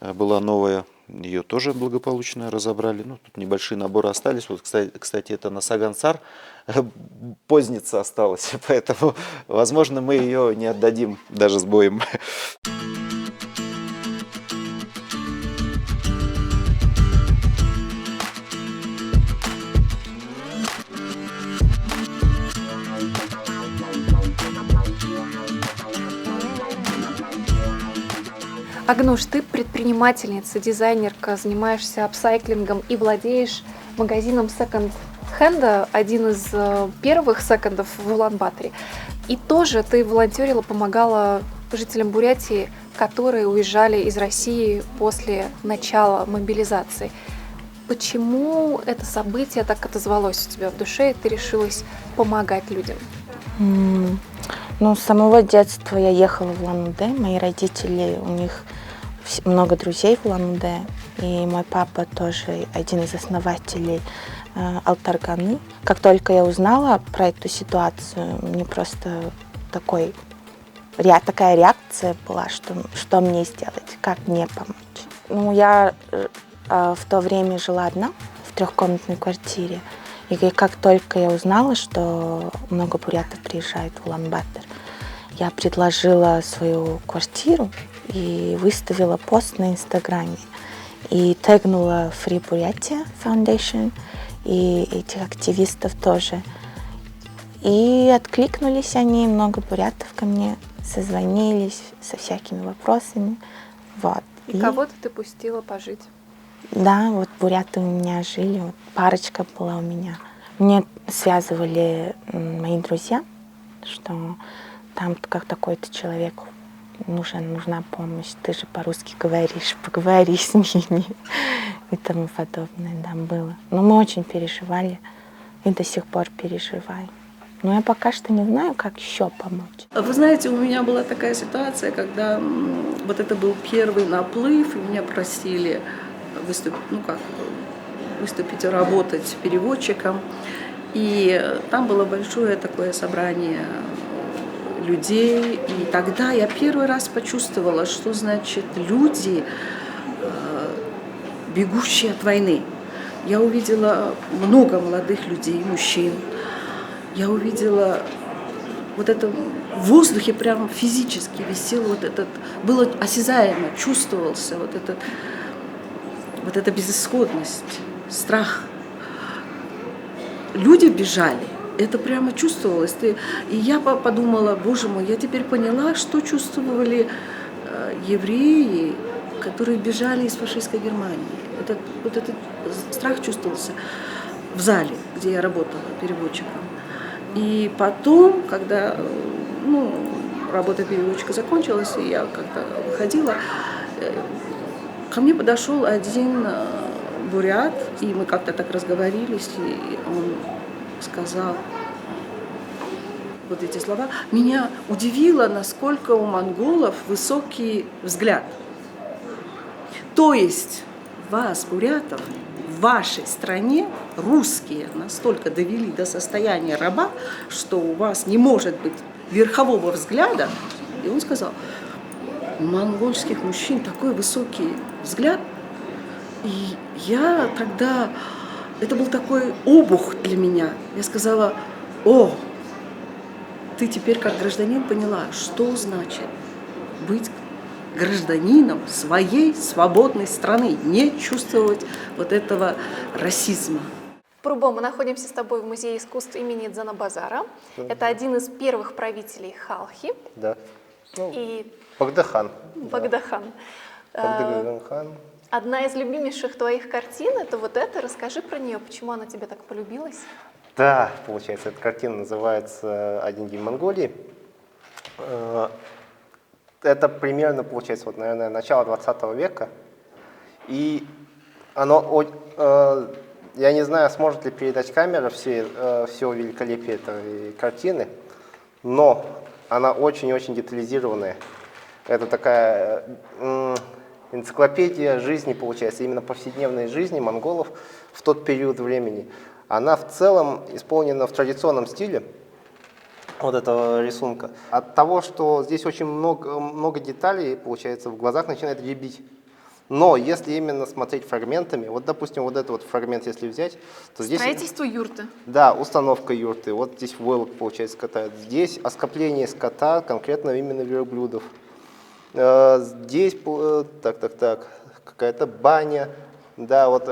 была новая, ее тоже благополучно разобрали. Ну, тут небольшие наборы остались. Вот, кстати, это на Сагансар позница осталась, поэтому, возможно, мы ее не отдадим даже с боем. Агнуш, ты предпринимательница, дизайнерка, занимаешься апсайклингом и владеешь магазином секонд-хенда, один из первых секондов в Улан-Баторе. И тоже ты волонтерила, помогала жителям Бурятии, которые уезжали из России после начала мобилизации. Почему это событие так отозвалось у тебя в душе, и ты решилась помогать людям? Ну, с самого детства я ехала в Улан-Удэ. Мои родители, у них много друзей в Улан-Удэ. И мой папа тоже один из основателей Алтарганы. Как только я узнала про эту ситуацию, мне просто такая реакция была, что мне сделать, как мне помочь. Ну, я в то время жила одна в трехкомнатной квартире. И как только я узнала, что много бурятов приезжают в Улан-Батор, я предложила свою квартиру и выставила пост на Инстаграме. И тегнула Free Buryatia Foundation и этих активистов тоже. И откликнулись они, много бурятов ко мне созвонились со всякими вопросами. Вот. И кого-то ты пустила пожить? Да, вот буряты у меня жили, вот парочка была у меня. Мне связывали мои друзья, что там как такой-то человек нужна помощь, ты же по-русски говоришь, поговори с ними и тому подобное, да, было. Но мы очень переживали и до сих пор переживаем. Но я пока что не знаю, как еще помочь. Вы знаете, у меня была такая ситуация, когда вот это был первый наплыв, и меня просили выступить, работать переводчиком. И там было большое такое собрание людей. И тогда я первый раз почувствовала, что значит люди, бегущие от войны. Я увидела много молодых людей, мужчин. Я увидела вот это в воздухе прямо физически висел вот этот, было осязаемо, чувствовался вот эта безысходность, страх. Люди бежали, это прямо чувствовалось. И я подумала, боже мой, я теперь поняла, что чувствовали евреи, которые бежали из фашистской Германии. Этот страх чувствовался в зале, где я работала переводчиком. И потом, когда работа переводчика закончилась, и я как-то выходила, ко мне подошел один бурят, и мы как-то так разговорились, и он сказал вот эти слова. Меня удивило, насколько у монголов высокий взгляд. То есть вас, бурятов, в вашей стране русские настолько довели до состояния раба, что у вас не может быть верхового взгляда. И он сказал, у монгольских мужчин такой высокий взгляд. И я тогда, это был такой обух для меня. Я сказала, ты теперь как гражданин поняла, что значит быть гражданином своей свободной страны, не чувствовать вот этого расизма. Прубо, мы находимся с тобой в Музее искусств имени Дзанабазара. Это один из первых правителей Халхи. Да. И Богдахан. Богдахан. Богдахан. Одна из любимейших твоих картин, это вот эта. Расскажи про нее, почему она тебе так полюбилась? Да, получается, эта картина называется «Один день Монголии». Это примерно, получается, вот, наверное, начало 20 века. И оно, я не знаю, сможет ли передать камера все великолепие этой картины, но она очень-очень детализированная. Это такая энциклопедия жизни, получается, именно повседневной жизни монголов в тот период времени. Она в целом исполнена в традиционном стиле вот этого рисунка. От того, что здесь очень много деталей, получается, в глазах начинает рябить. Но если именно смотреть фрагментами, вот, допустим, вот этот вот фрагмент, если взять, то здесь... Строительство юрты. Да, установка юрты. Вот здесь войлок, получается, катают. Здесь оскопление скота, конкретно именно верблюдов. Здесь, какая-то баня. Да, вот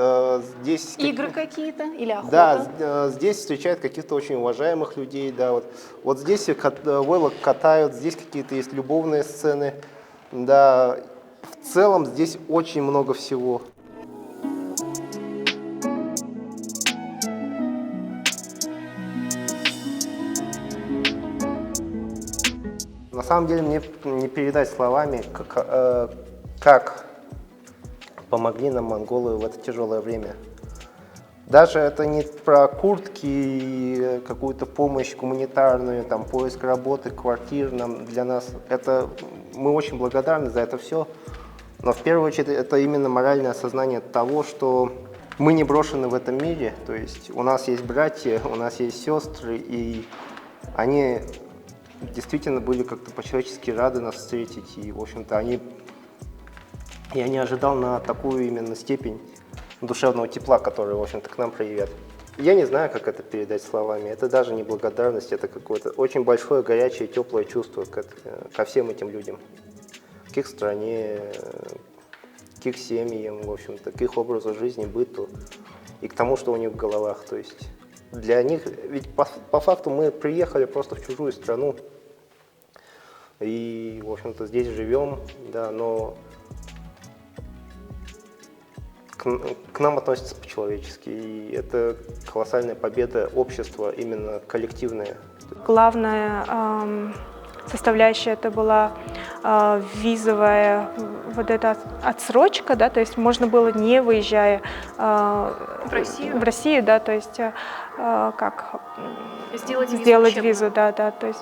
здесь... Игры какие-то или охота? Да, здесь встречают каких-то очень уважаемых людей, да, вот здесь войлок катают, здесь какие-то есть любовные сцены, да, в целом здесь очень много всего. На самом деле мне не передать словами, как помогли нам монголы в это тяжелое время. Даже это не про куртки, какую-то помощь гуманитарную, там, поиск работы, квартир для нас. Это, мы очень благодарны за это все. Но в первую очередь это именно моральное осознание того, что мы не брошены в этом мире. То есть у нас есть братья, у нас есть сестры, и они действительно были как-то по-человечески рады нас встретить. И, в общем-то, я не ожидал на такую именно степень душевного тепла, который, в общем-то, к нам проявят. Я не знаю, как это передать словами. Это даже не благодарность, это какое-то очень большое, горячее, теплое чувство ко всем этим людям. К их стране, к их семьям, в общем-то, к их образу жизни, быту и к тому, что у них в головах. То есть для них, ведь по факту мы приехали просто в чужую страну и, в общем-то, здесь живем, да, но к нам относятся по-человечески, и это колоссальная победа общества, именно коллективная. Главная составляющая это была визовая вот эта отсрочка, да, то есть можно было, не выезжая в Россию, да, то есть как сделать визу, да, то есть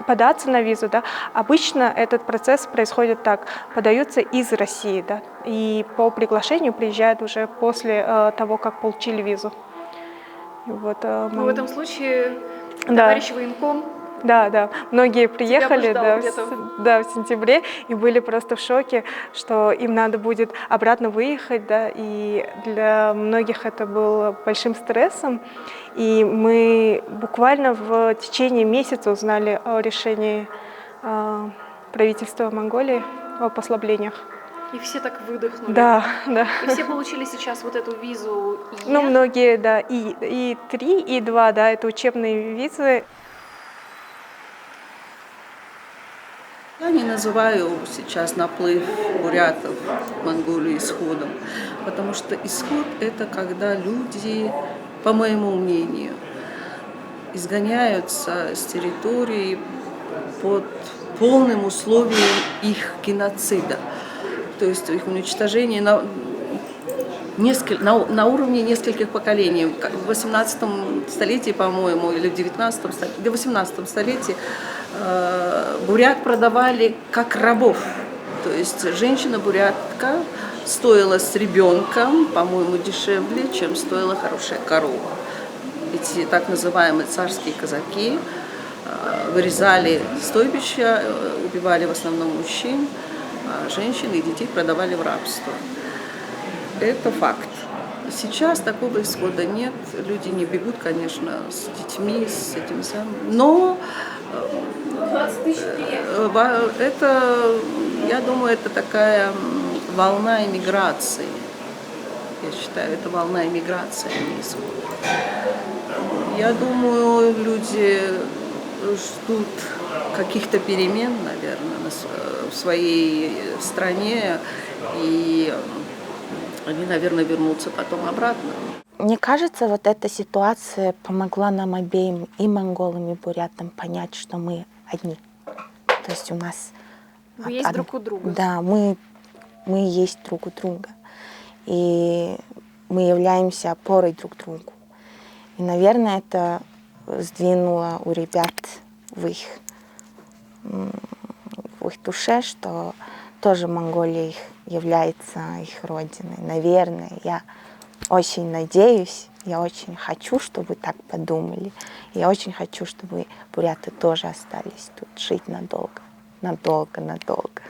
податься на визу, да. Обычно этот процесс происходит так: подаются из России, да, и по приглашению приезжают уже после того, как получили визу. И вот, Но в этом случае да. товарищ военком. Да, многие приехали в сентябре и были просто в шоке, что им надо будет обратно выехать, да, и для многих это было большим стрессом. И мы буквально в течение месяца узнали о решении правительства Монголии о послаблениях. И все так выдохнули. Да. И все получили сейчас вот эту визу Е. Ну, многие, да, и 3, и 2, да, это учебные визы. Я не называю сейчас наплыв бурятов в Монголию исходом, потому что исход – это когда люди, по моему мнению, изгоняются с территории под полным условием их геноцида, то есть их уничтожение на уровне нескольких поколений. В 18 столетии, по-моему, или в 18 столетии бурят продавали как рабов. То есть женщина-бурятка стоила с ребенком, по-моему, дешевле, чем стоила хорошая корова. Эти так называемые царские казаки вырезали стойбища, убивали в основном мужчин, а женщин и детей продавали в рабство. Это факт. Сейчас такого исхода нет. Люди не бегут, конечно, с детьми, с этим самым. Но это, я думаю, это такая волна эмиграции. Я считаю, это волна эмиграции, а не исход. Я думаю, люди ждут каких-то перемен, наверное, в своей стране, и они, наверное, вернутся потом обратно. Мне кажется, вот эта ситуация помогла нам обеим, и монголам, и бурятам, понять, что мы одни. То есть у нас... Вы есть друг у друга. Да, мы есть друг у друга. И мы являемся опорой друг другу. И, наверное, это сдвинуло у ребят в их душе, что тоже Монголия является их родиной. Наверное, я очень надеюсь, я очень хочу, чтобы так подумали. Я очень хочу, чтобы буряты тоже остались тут жить надолго. Надолго.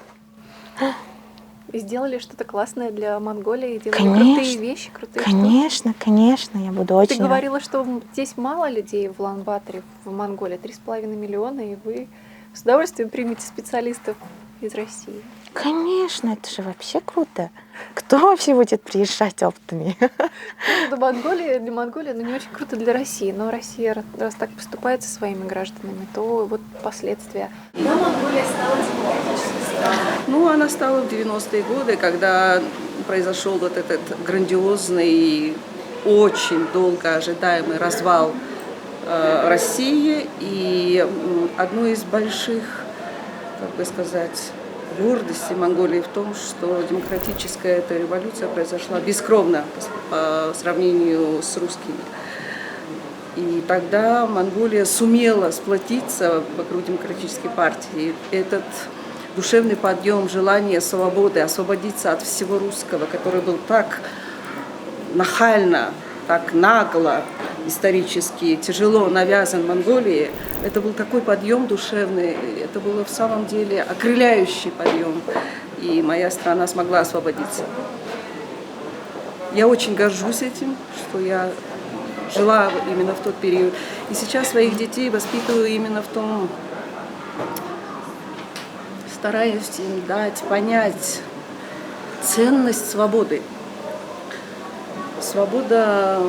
И сделали что-то классное для Монголии, делали крутые вещи, крутые штуки. Конечно, я буду очень... Ты говорила, что здесь мало людей в Улан-Баторе, в Монголии, 3,5 миллиона, и вы с удовольствием примете специалистов из России. Конечно, это же вообще круто. Кто вообще будет приезжать опытами? Для Монголии, но не очень круто для России. Но Россия, раз так поступает со своими гражданами, то вот последствия. Когда Монголия стала демократической страной? Ну, она стала в 90-е годы, когда произошел вот этот грандиозный, очень долго ожидаемый развал России. И одну из больших, как бы сказать, гордости Монголии в том, что демократическая эта революция произошла бескровно по сравнению с русскими. И тогда Монголия сумела сплотиться вокруг демократической партии. Этот душевный подъем, желание свободы, освободиться от всего русского, который был так нахально, так нагло, исторически тяжело навязан Монголии, это был такой подъем душевный, это было в самом деле окрыляющий подъем, и моя страна смогла освободиться. Я очень горжусь этим, что я жила именно в тот период. И сейчас своих детей воспитываю именно в том, стараюсь им дать понять ценность свободы. Свобода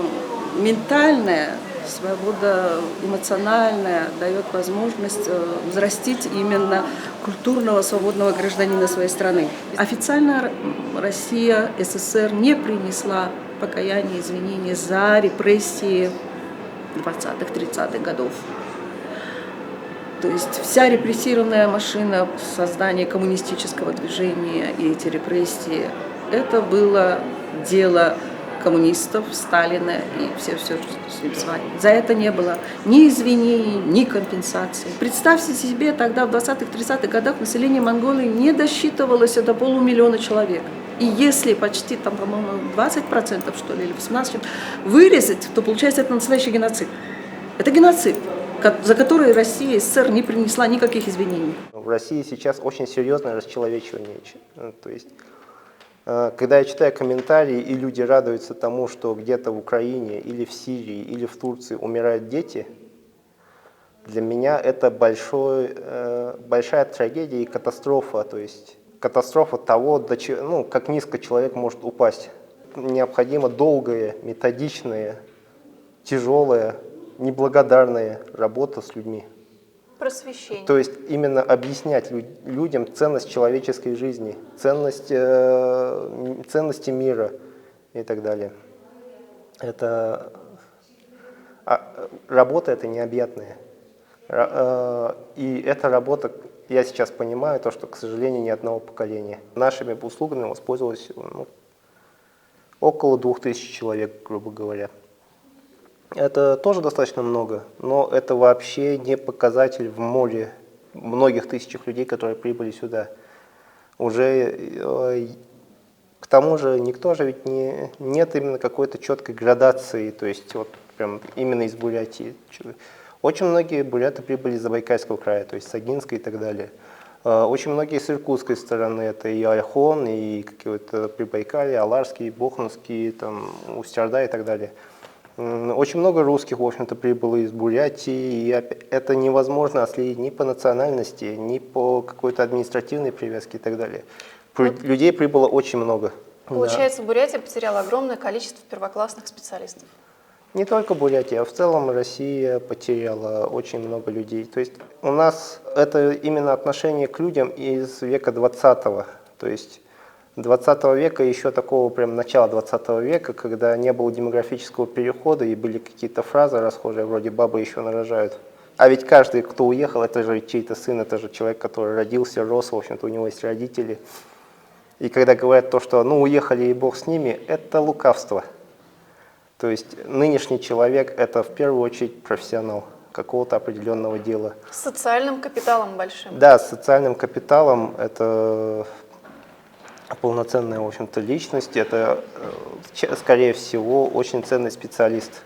ментальная, свобода эмоциональная дает возможность взрастить именно культурного свободного гражданина своей страны. Официально Россия, СССР не принесла покаяния, извинения за репрессии 20-х, 30-х годов. То есть вся репрессированная машина создания коммунистического движения и эти репрессии, это было дело коммунистов, Сталина и все, что с ним связано. За это не было ни извинений, ни компенсаций. Представьте себе, тогда в 20-х, 30-х годах население Монголии не досчитывалось до полумиллиона человек. И если почти, там, по-моему, 20%, что ли, или 18%, вырезать, то получается это настоящий геноцид. Это геноцид, за который Россия и СССР не принесла никаких извинений. В России сейчас очень серьезное расчеловечивание. То есть, когда я читаю комментарии, и люди радуются тому, что где-то в Украине, или в Сирии, или в Турции умирают дети, для меня это большая трагедия и катастрофа. То есть катастрофа того, как низко человек может упасть. Необходима долгая, методичная, тяжелая, неблагодарная работа с людьми. Просвещение. То есть именно объяснять людям ценность человеческой жизни, ценности мира и так далее. Работа это необъятная. И эта работа, я сейчас понимаю, то, что, к сожалению, ни одного поколения. Нашими услугами воспользовалось около 2000 человек, грубо говоря. Это тоже достаточно много, но это вообще не показатель в море многих тысячах людей, которые прибыли сюда. Уже к тому же никто же ведь нет именно какой-то четкой градации, то есть вот прям именно из Бурятии. Очень многие буряты прибыли из Забайкальского края, то есть с Агинской и так далее. Очень многие с иркутской стороны, это и Ольхон, и какие-то Прибайкалье, Аларский, Бохнский, там, Усть-Орда и так далее. Очень много русских, в общем-то, прибыло из Бурятии, и это невозможно отследить ни по национальности, ни по какой-то административной привязке и так далее. Людей прибыло очень много. Получается, Бурятия потеряла огромное количество первоклассных специалистов. Не только Бурятия, а в целом Россия потеряла очень много людей. То есть у нас это именно отношение к людям из века 20-го, то есть 20 века, еще такого прям начала 20 века, когда не было демографического перехода и были какие-то фразы расхожие, вроде «бабы еще нарожают». А ведь каждый, кто уехал, это же чей-то сын, это же человек, который родился, рос, в общем-то, у него есть родители. И когда говорят то, что «ну уехали и бог с ними», это лукавство. То есть нынешний человек – это в первую очередь профессионал какого-то определенного дела. С социальным капиталом большим. Да, с социальным капиталом это полноценная, в общем-то, личность, это, скорее всего, очень ценный специалист.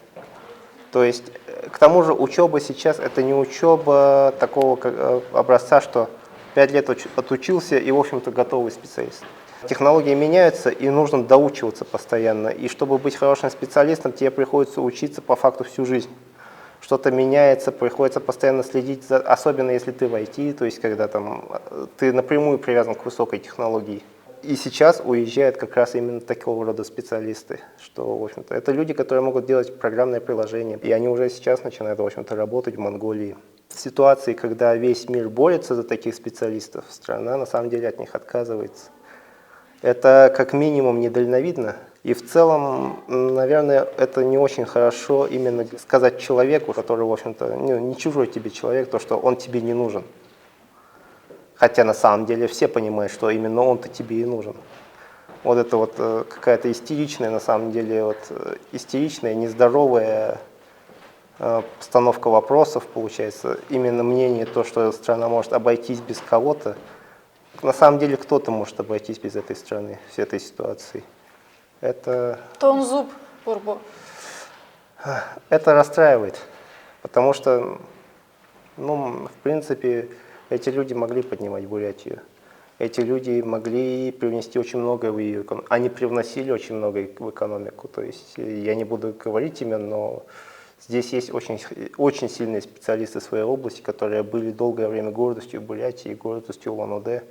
То есть, к тому же, учеба сейчас – это не учеба такого образца, что 5 лет отучился и, в общем-то, готовый специалист. Технологии меняются, и нужно доучиваться постоянно. И чтобы быть хорошим специалистом, тебе приходится учиться по факту всю жизнь. Что-то меняется, приходится постоянно следить, особенно если ты в IT, то есть когда там, ты напрямую привязан к высокой технологии. И сейчас уезжают как раз именно такого рода специалисты, что, в общем-то, это люди, которые могут делать программное приложение, и они уже сейчас начинают, в общем-то, работать в Монголии. В ситуации, когда весь мир борется за таких специалистов, страна на самом деле от них отказывается. Это как минимум недальновидно, и в целом, наверное, это не очень хорошо именно сказать человеку, который, в общем-то, не чужой тебе человек, то, что он тебе не нужен. Хотя на самом деле все понимают, что именно он-то тебе и нужен. Вот это вот какая-то истеричная, на самом деле, вот, истеричная, нездоровая постановка вопросов, получается. Именно мнение, то, что страна может обойтись без кого-то. На самом деле кто-то может обойтись без этой страны, с этой ситуацией. Это Тонзуб, Бурбо. Это расстраивает, потому что, ну, в принципе, эти люди могли поднимать Бурятию. эти люди могли привнести очень много в ее экономику. Они привносили очень много в экономику. То есть я не буду говорить именно, но здесь есть очень сильные специалисты в своей области, которые были долгое время гордостью Бурятии и гордостью Улан-Удэ.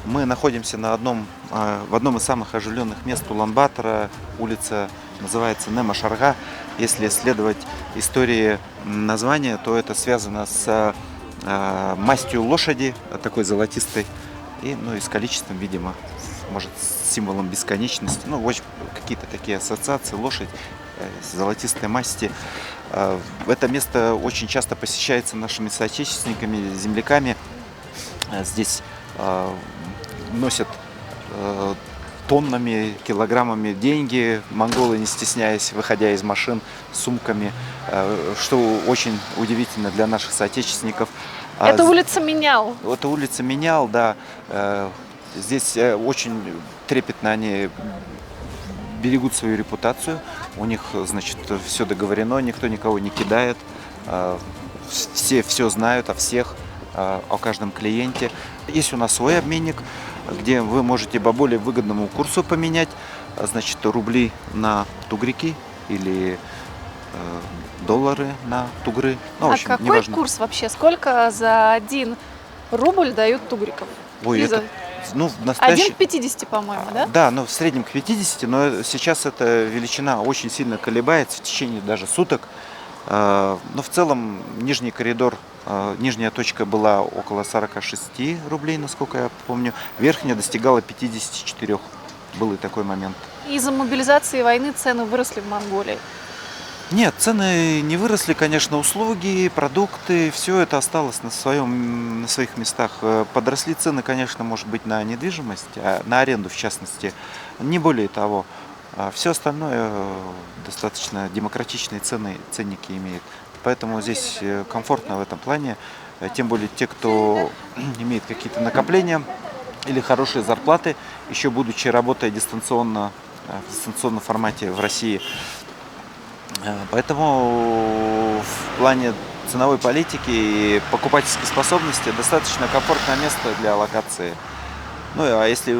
Мы находимся в одном из самых оживленных мест Улан-Батора. Улица называется Нема-Шарга. Если исследовать истории названия, то это связано с мастью лошади, такой золотистой, и с количеством, видимо, может, с символом бесконечности. Очень какие-то такие ассоциации, лошадь, золотистой масти. Это место очень часто посещается нашими соотечественниками, земляками. Здесь носят тоннами, килограммами деньги, монголы, не стесняясь, выходя из машин с сумками, что очень удивительно для наших соотечественников. Это улица Менял. Это улица Менял, да. Здесь очень трепетно они берегут свою репутацию. У них, значит, все договорено, никто никого не кидает. Все знают о всех, о каждом клиенте. Есть у нас свой обменник, где вы можете по более выгодному курсу поменять, значит, рубли на тугрики или доллары на тугры. В общем, какой неважно. курс вообще? Сколько за 1 рубль дают тугриков? Ой, это, в настоящий... 1,50, по-моему, да? Да, в среднем к 50, но сейчас эта величина очень сильно колебается в течение даже суток. Но в целом нижний коридор, нижняя точка была около 46 рублей, насколько я помню. Верхняя достигала 54. Был и такой момент. Из-за мобилизации и войны цены выросли в Монголии? Нет, цены не выросли, конечно, услуги, продукты, все это осталось на своих местах. Подросли цены, конечно, может быть, на недвижимость, на аренду в частности, не более того. Все остальное достаточно демократичные ценники имеет. Поэтому здесь комфортно в этом плане. Тем более те, кто имеет какие-то накопления или хорошие зарплаты, еще будучи работая дистанционно, в дистанционном формате в России. Поэтому в плане ценовой политики и покупательской способности достаточно комфортное место для локации. А если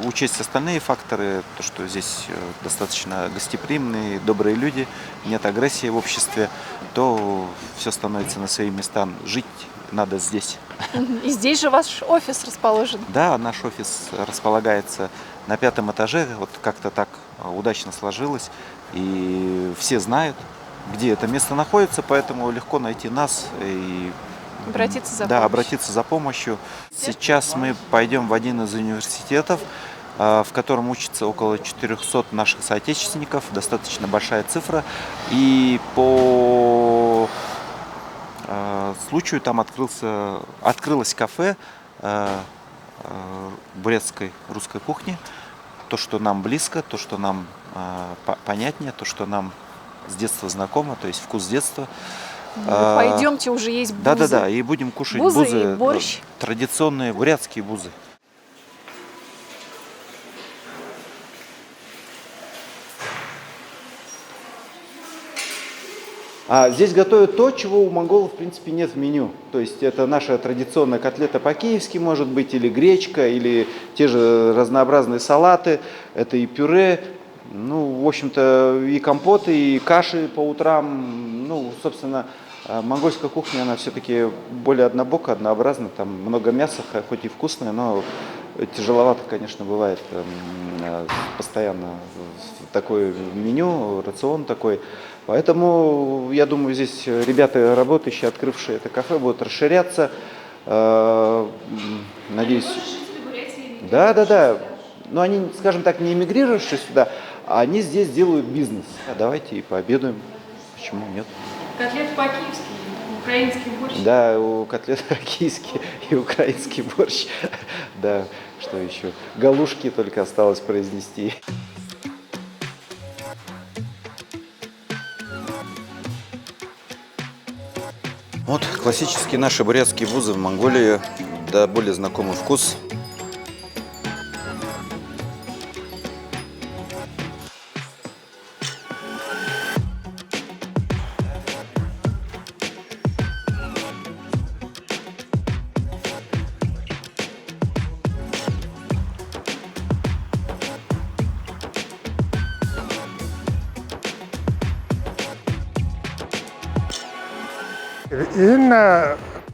учесть остальные факторы, то что здесь достаточно гостеприимные, добрые люди, нет агрессии в обществе, то все становится на свои места. Жить надо здесь. И здесь же ваш офис расположен? Да, наш офис располагается на 5-м этаже. Вот как-то так удачно сложилось. И все знают, где это место находится, поэтому легко найти нас и обратиться за помощью. Сейчас мы пойдем в один из университетов, в котором учатся около 400 наших соотечественников, достаточно большая цифра. И по случаю там открылось кафе бурятской русской кухни. То, что нам близко, то, что нам понятнее, то, что нам с детства знакомо, то есть вкус детства. Пойдемте, уже есть бузы. Да, и будем кушать бузы и борщ. Традиционные бурятские бузы. Здесь готовят то, чего у монголов, в принципе, нет в меню. То есть это наша традиционная котлета по-киевски, может быть, или гречка, или те же разнообразные салаты. Это и пюре, в общем-то, и компоты, и каши по утрам. Собственно, монгольская кухня, она все-таки более однобока, однообразна. Там много мяса, хоть и вкусное, но тяжеловато, конечно, бывает постоянно такое меню, рацион такой. Поэтому, я думаю, здесь ребята, работающие, открывшие это кафе, будут расширяться. Надеюсь. Да. Но они, скажем так, не эмигрировавшие сюда, а они здесь делают бизнес. Давайте и пообедаем. Почему нет? Котлеты по-киевски, украинский борщ. Да, котлеты по-киевски и украинский борщ. Да. Что еще? Галушки только осталось произнести. Вот классические наши бурятские вузы в Монголии, да более знакомый вкус.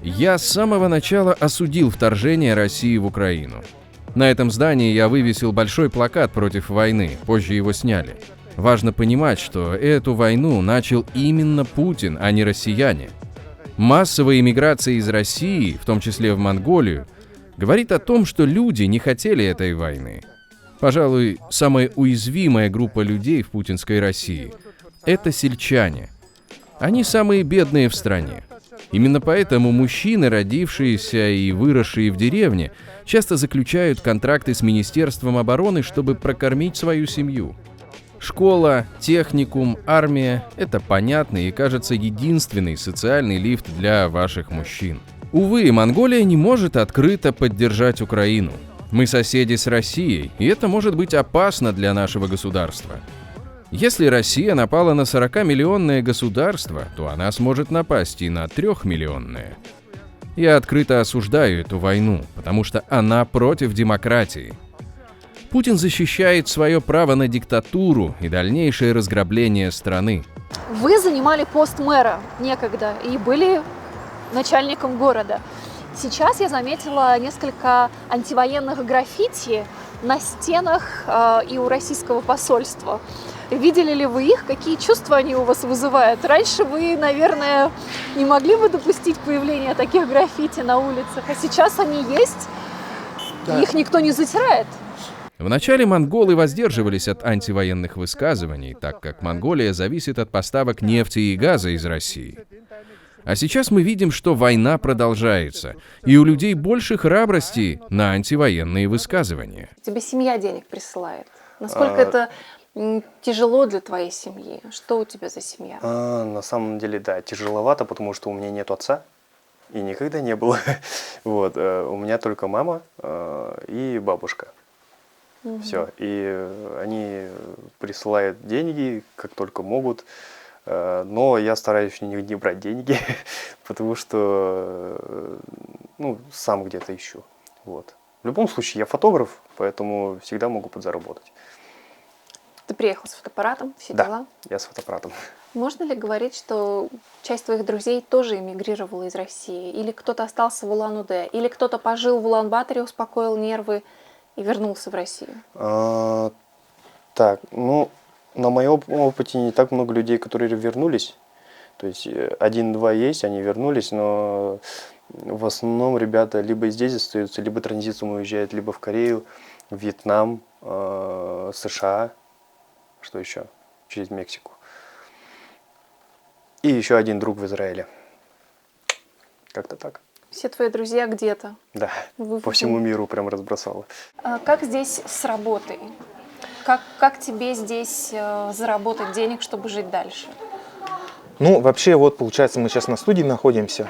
Я с самого начала осудил вторжение России в Украину. На этом здании я вывесил большой плакат против войны, позже его сняли. Важно понимать, что эту войну начал именно Путин, а не россияне. Массовая иммиграция из России, в том числе в Монголию, говорит о том, что люди не хотели этой войны. Пожалуй, самая уязвимая группа людей в путинской России – это сельчане. Они самые бедные в стране. Именно поэтому мужчины, родившиеся и выросшие в деревне, часто заключают контракты с Министерством обороны, чтобы прокормить свою семью. Школа, техникум, армия – это понятный и, кажется, единственный социальный лифт для ваших мужчин. Увы, Монголия не может открыто поддержать Украину. Мы соседи с Россией, и это может быть опасно для нашего государства. Если Россия напала на 40-миллионное государство, то она сможет напасть и на 3-миллионное. Я открыто осуждаю эту войну, потому что она против демократии. Путин защищает свое право на диктатуру и дальнейшее разграбление страны. Вы занимали пост мэра некогда и были начальником города. Сейчас я заметила несколько антивоенных граффити на стенах и у российского посольства. Видели ли вы их? Какие чувства они у вас вызывают? Раньше вы, наверное, не могли бы допустить появления таких граффити на улицах, а сейчас они есть, и их никто не затирает. Вначале монголы воздерживались от антивоенных высказываний, так как Монголия зависит от поставок нефти и газа из России. А сейчас мы видим, что война продолжается, и у людей больше храбрости на антивоенные высказывания. Тебе семья денег присылает. Насколько это тяжело для твоей семьи? Что у тебя за семья? На самом деле, да, тяжеловато, потому что у меня нет отца. И никогда не было. Вот, у меня только мама и бабушка. Все. И они присылают деньги, как только могут. Но я стараюсь у них не брать деньги, потому что сам где-то ищу. Вот. В любом случае, я фотограф, поэтому всегда могу подзаработать. Ты приехал с фотоаппаратом, все Да, дела? я с фотоаппаратом. Можно ли говорить, что часть твоих друзей тоже эмигрировала из России? Или кто-то остался в Улан-Удэ? Или кто-то пожил в Улан-Баторе, успокоил нервы и вернулся в Россию? На моем опыте не так много людей, которые вернулись. То есть 1-2 есть, они вернулись, но в основном ребята либо здесь остаются, либо транзитом уезжают, либо в Корею, Вьетнам, США, что еще? Через Мексику. И еще один друг в Израиле. Как-то так. Все твои друзья где-то? Да, по всему миру прям разбросало. Как здесь с работой? Как тебе здесь заработать денег, чтобы жить дальше? Вообще, получается, мы сейчас на студии находимся,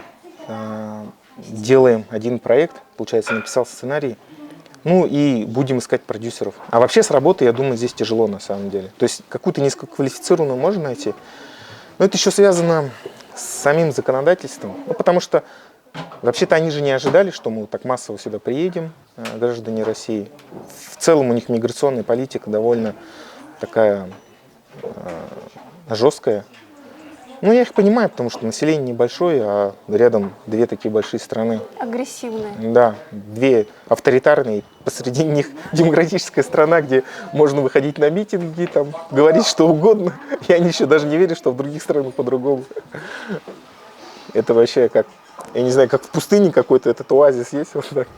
делаем один проект, получается, написал сценарий, и будем искать продюсеров. А вообще с работы, я думаю, здесь тяжело на самом деле. То есть какую-то низкоквалифицированную можно найти, но это еще связано с самим законодательством, потому что вообще-то они же не ожидали, что мы так массово сюда приедем, граждане России. В целом у них миграционная политика довольно такая жесткая. Я их понимаю, потому что население небольшое, а рядом 2 такие большие страны. Агрессивные. Да, 2 авторитарные, посреди них демократическая страна, где можно выходить на митинги, там, говорить что угодно. И они еще даже не верят, что в других странах по-другому. Это вообще как, я не знаю, как в пустыне какой-то этот оазис есть. Вот так.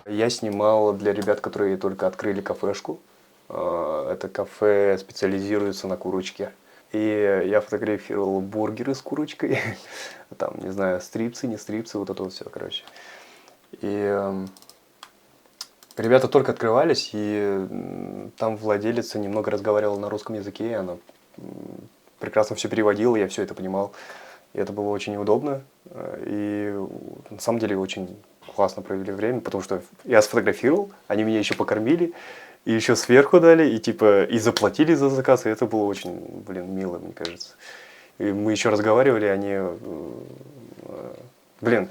Я снимал для ребят, которые только открыли кафешку. Это кафе специализируется на курочке. И я фотографировал бургеры с курочкой. Там, не знаю, стрипсы, не стрипсы, вот это вот все, короче. И Ребята только открывались, и там владелица немного разговаривала на русском языке, и она прекрасно все переводила, я все это понимал. И это было очень удобно, и на самом деле очень классно провели время, потому что я сфотографировал, они меня еще покормили, и еще сверху дали, и типа и заплатили за заказ, и это было очень, блин, мило, мне кажется. И мы еще разговаривали, они, блин,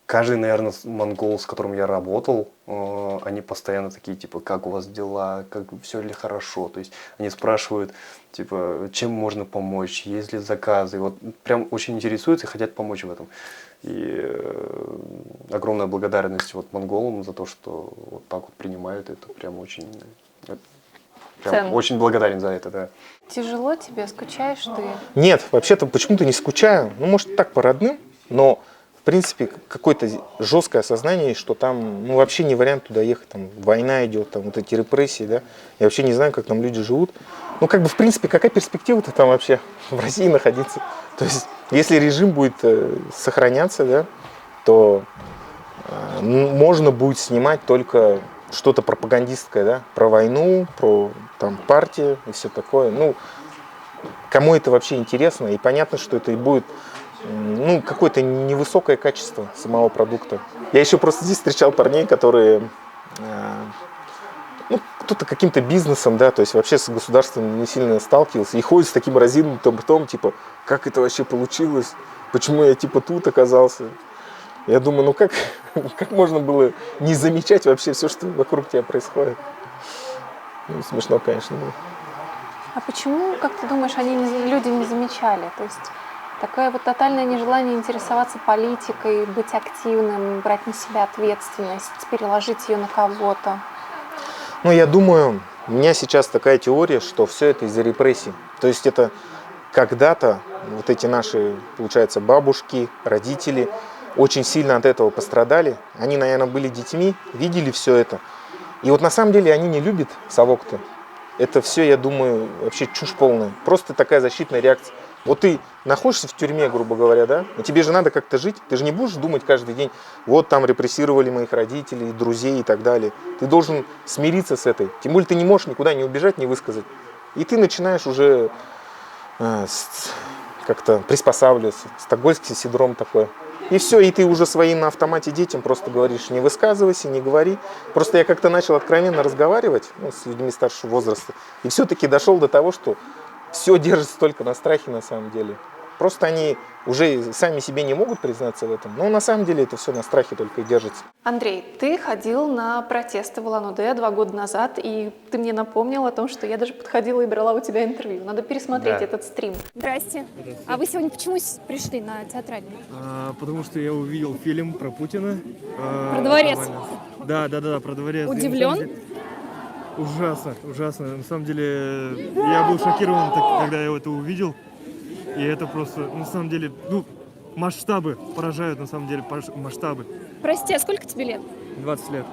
каждый, наверное, монгол, с которым я работал, они постоянно такие, типа, как у вас дела, как все ли хорошо, то есть они спрашивают, типа, чем можно помочь, есть ли заказы, вот прям очень интересуются и хотят помочь в этом. И огромная благодарность вот монголам за то, что вот так вот принимают, это прям очень, очень благодарен за это, да. Тяжело тебе, скучаешь ты? Нет, вообще-то почему-то не скучаю. Ну, может, так по родным, но, в принципе, какое-то жесткое осознание, что там, ну, вообще не вариант туда ехать, там, война идет, там, вот эти репрессии, да. Я вообще не знаю, как там люди живут. Ну, как бы, в принципе, какая перспектива-то там вообще в России находиться? То есть, если режим будет сохраняться, да, то можно будет снимать только что-то пропагандистское, да, про войну, про там партию и все такое. Ну, кому это вообще интересно? И понятно, что это и будет, ну, какое-то невысокое качество самого продукта. Я еще просто здесь встречал парней, которые, ну, кто-то каким-то бизнесом, да, то есть вообще с государством не сильно сталкивался, и ходит с таким разинутым ртом, типа, как это вообще получилось, почему я, типа, тут оказался. Я думаю, ну как можно было не замечать вообще все, что вокруг тебя происходит? Ну, смешно, конечно, было. А почему, как ты думаешь, люди не замечали? То есть такое вот тотальное нежелание интересоваться политикой, быть активным, брать на себя ответственность, переложить ее на кого-то? Ну, я думаю, у меня сейчас такая теория, что все это из-за репрессий. То есть это когда-то вот эти наши, получается, бабушки, родители очень сильно от этого пострадали. Они, наверное, были детьми, видели все это. И вот на самом деле они не любят совок-то. Это все, я думаю, вообще чушь полная. Просто такая защитная реакция. Вот ты находишься в тюрьме, грубо говоря, да? Но тебе же надо как-то жить. Ты же не будешь думать каждый день, вот там репрессировали моих родителей, друзей и так далее. Ты должен смириться с этой. Тем более ты не можешь никуда не убежать, не высказать. И ты начинаешь уже как-то приспосабливаться. Стокгольмский синдром такой. И все, и ты уже своим на автомате детям просто говоришь, не высказывайся, не говори. Просто я как-то начал откровенно разговаривать, ну, с людьми старшего возраста. И все-таки дошел до того, что все держится только на страхе на самом деле. Просто они уже сами себе не могут признаться в этом. Но на самом деле это все на страхе только и держится. Андрей, ты ходил на протесты в Улан-Удэ 2 года назад, и ты мне напомнил о том, что я даже подходила и брала у тебя интервью. Надо пересмотреть этот стрим. Здрасте. А вы сегодня почему пришли на театральный? Потому что я увидел фильм про Путина. Про дворец? Да, про дворец. Удивлен? Ужасно. На самом деле, я был шокирован, когда я это увидел. И это просто, на самом деле, ну, масштабы поражают, на самом деле, масштабы. Прости, а сколько тебе лет? 20 лет.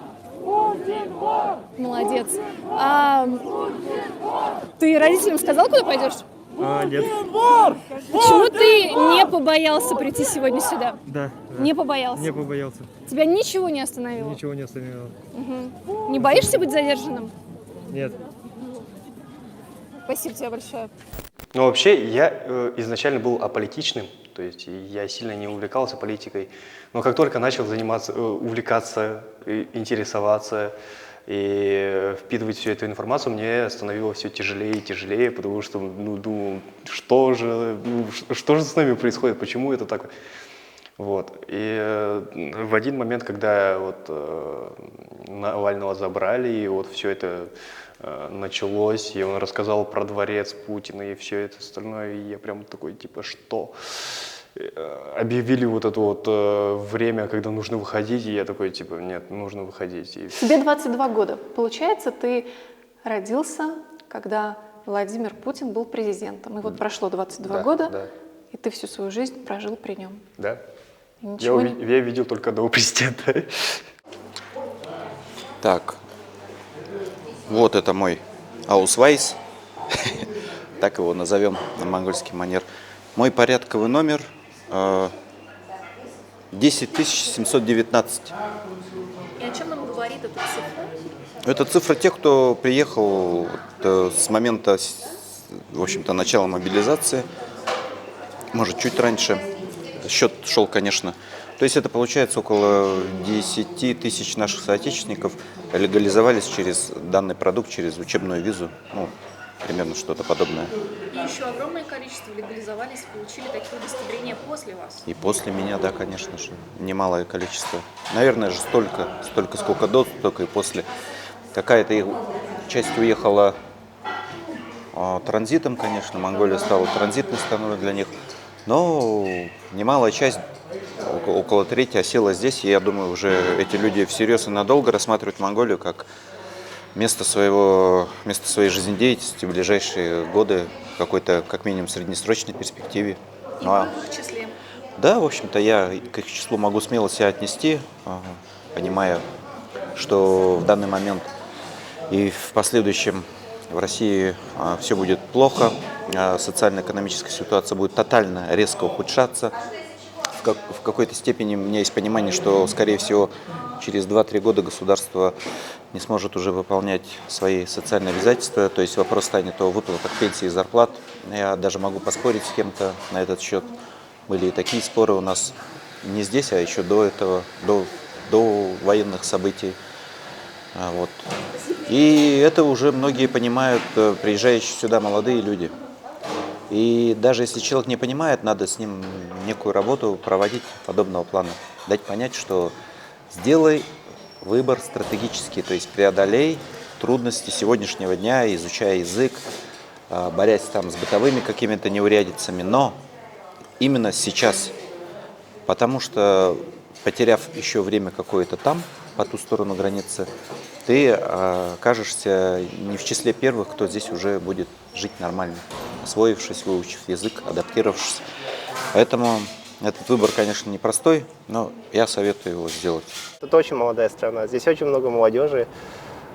Молодец. А ты родителям сказал, куда пойдешь? Нет. Почему ты не побоялся прийти сегодня сюда? Да. Не побоялся? Не побоялся. Тебя ничего не остановило? Ничего не остановило. Угу. Не боишься быть задержанным? Нет. Спасибо тебе большое. Ну, вообще, я изначально был аполитичным, то есть я сильно не увлекался политикой. Но как только начал увлекаться, интересоваться и впитывать всю эту информацию, мне становилось все тяжелее и тяжелее, потому что, ну, думал, что же с нами происходит, почему это так? Вот. И в один момент, когда вот Навального забрали, и вот все это началось, и он рассказал про дворец Путина и все это остальное, и я прям такой, типа, что? Объявили вот это вот время, когда нужно выходить, и я такой, типа, нет, нужно выходить. И... Тебе 22 года. Получается, ты родился, когда Владимир Путин был президентом. И вот прошло 22 года, да. И ты всю свою жизнь прожил при нем. Да. Я видел только одного президента. Так, вот это мой аусвайс, так его назовем на монгольский манер. Мой порядковый номер 10719. И о чем он говорит это цифра? Это цифра тех, кто приехал с момента, в общем-то, начала мобилизации, может, чуть раньше. Счет шел, конечно. То есть это получается около 10 тысяч наших соотечественников легализовались через данный продукт, через учебную визу. Ну, примерно что-то подобное. И еще огромное количество легализовались, получили такие удостоверения после вас. И после меня, да, конечно же, немалое количество. Наверное же столько, сколько до, столько и после. Какая-то часть уехала транзитом, конечно, Монголия стала транзитной страной для них. Но немалая часть, около трети, осела здесь. И я думаю, уже эти люди всерьез и надолго рассматривают Монголию как место своей жизнедеятельности в ближайшие годы, в какой-то, как минимум, среднесрочной перспективе. И в их числе? Да, в общем-то, я к их числу могу смело себя отнести, понимая, что в данный момент и в последующем в России все будет плохо, социально-экономическая ситуация будет тотально, резко ухудшаться. В какой-то степени у меня есть понимание, что, скорее всего, через 2-3 года государство не сможет уже выполнять свои социальные обязательства, то есть вопрос станет о выплатах пенсий и зарплат. Я даже могу поспорить с кем-то на этот счет. Были и такие споры у нас не здесь, а еще до этого, до военных событий. Вот. И это уже многие понимают, приезжающие сюда молодые люди. И даже если человек не понимает, надо с ним некую работу проводить подобного плана. Дать понять, что сделай выбор стратегический, то есть преодолей трудности сегодняшнего дня, изучая язык, борясь там с бытовыми какими-то неурядицами, но именно сейчас, потому что потеряв еще время какое-то там, по ту сторону границы, ты окажешься не в числе первых, кто здесь уже будет жить нормально, освоившись, выучив язык, адаптировавшись. Поэтому этот выбор, конечно, непростой, но я советую его сделать. Это очень молодая страна, здесь очень много молодежи.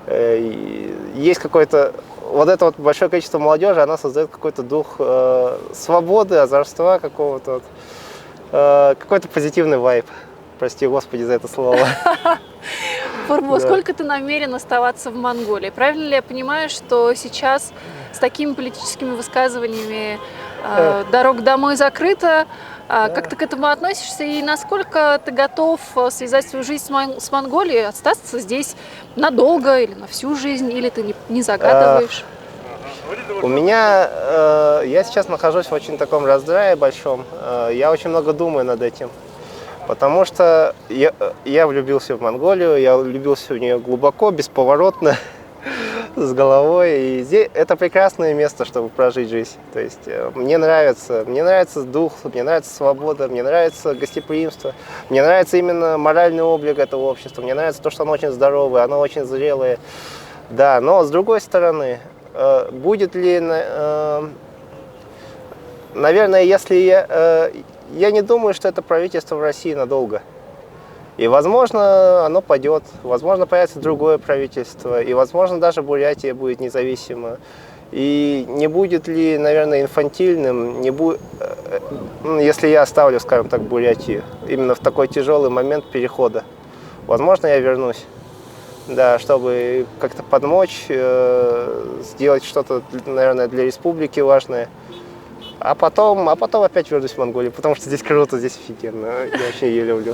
Есть какой-то, вот это вот большое количество молодежи, она создает какой-то дух свободы, озорства какого-то, какой-то позитивный вайб. Прости, Господи, за это слово. Формула, сколько ты намерен оставаться в Монголии? Правильно ли я понимаю, что сейчас с такими политическими высказываниями дорога домой закрыта? Как ты к этому относишься и насколько ты готов связать свою жизнь с Монголией, остаться здесь надолго или на всю жизнь, или ты не загадываешь? У меня, я сейчас нахожусь в очень таком раздрае большом, я очень много думаю над этим. Потому что я влюбился в Монголию, я влюбился в нее глубоко, бесповоротно, с головой. И здесь это прекрасное место, чтобы прожить жизнь. То есть мне нравится дух, мне нравится свобода, мне нравится гостеприимство, мне нравится именно моральный облик этого общества, мне нравится то, что оно очень здоровое, оно очень зрелое. Да, но с другой стороны, будет ли, наверное, если я не думаю, что это правительство в России надолго. И, возможно, оно падет, возможно, появится другое правительство, и, возможно, даже Бурятия будет независима. И не будет ли, наверное, инфантильным, если я оставлю, скажем так, Бурятию, именно в такой тяжелый момент перехода. Возможно, я вернусь, да, чтобы как-то помочь, сделать что-то, наверное, для республики важное. А потом опять вернусь в Монголию, потому что здесь круто, здесь офигенно, я очень ее люблю.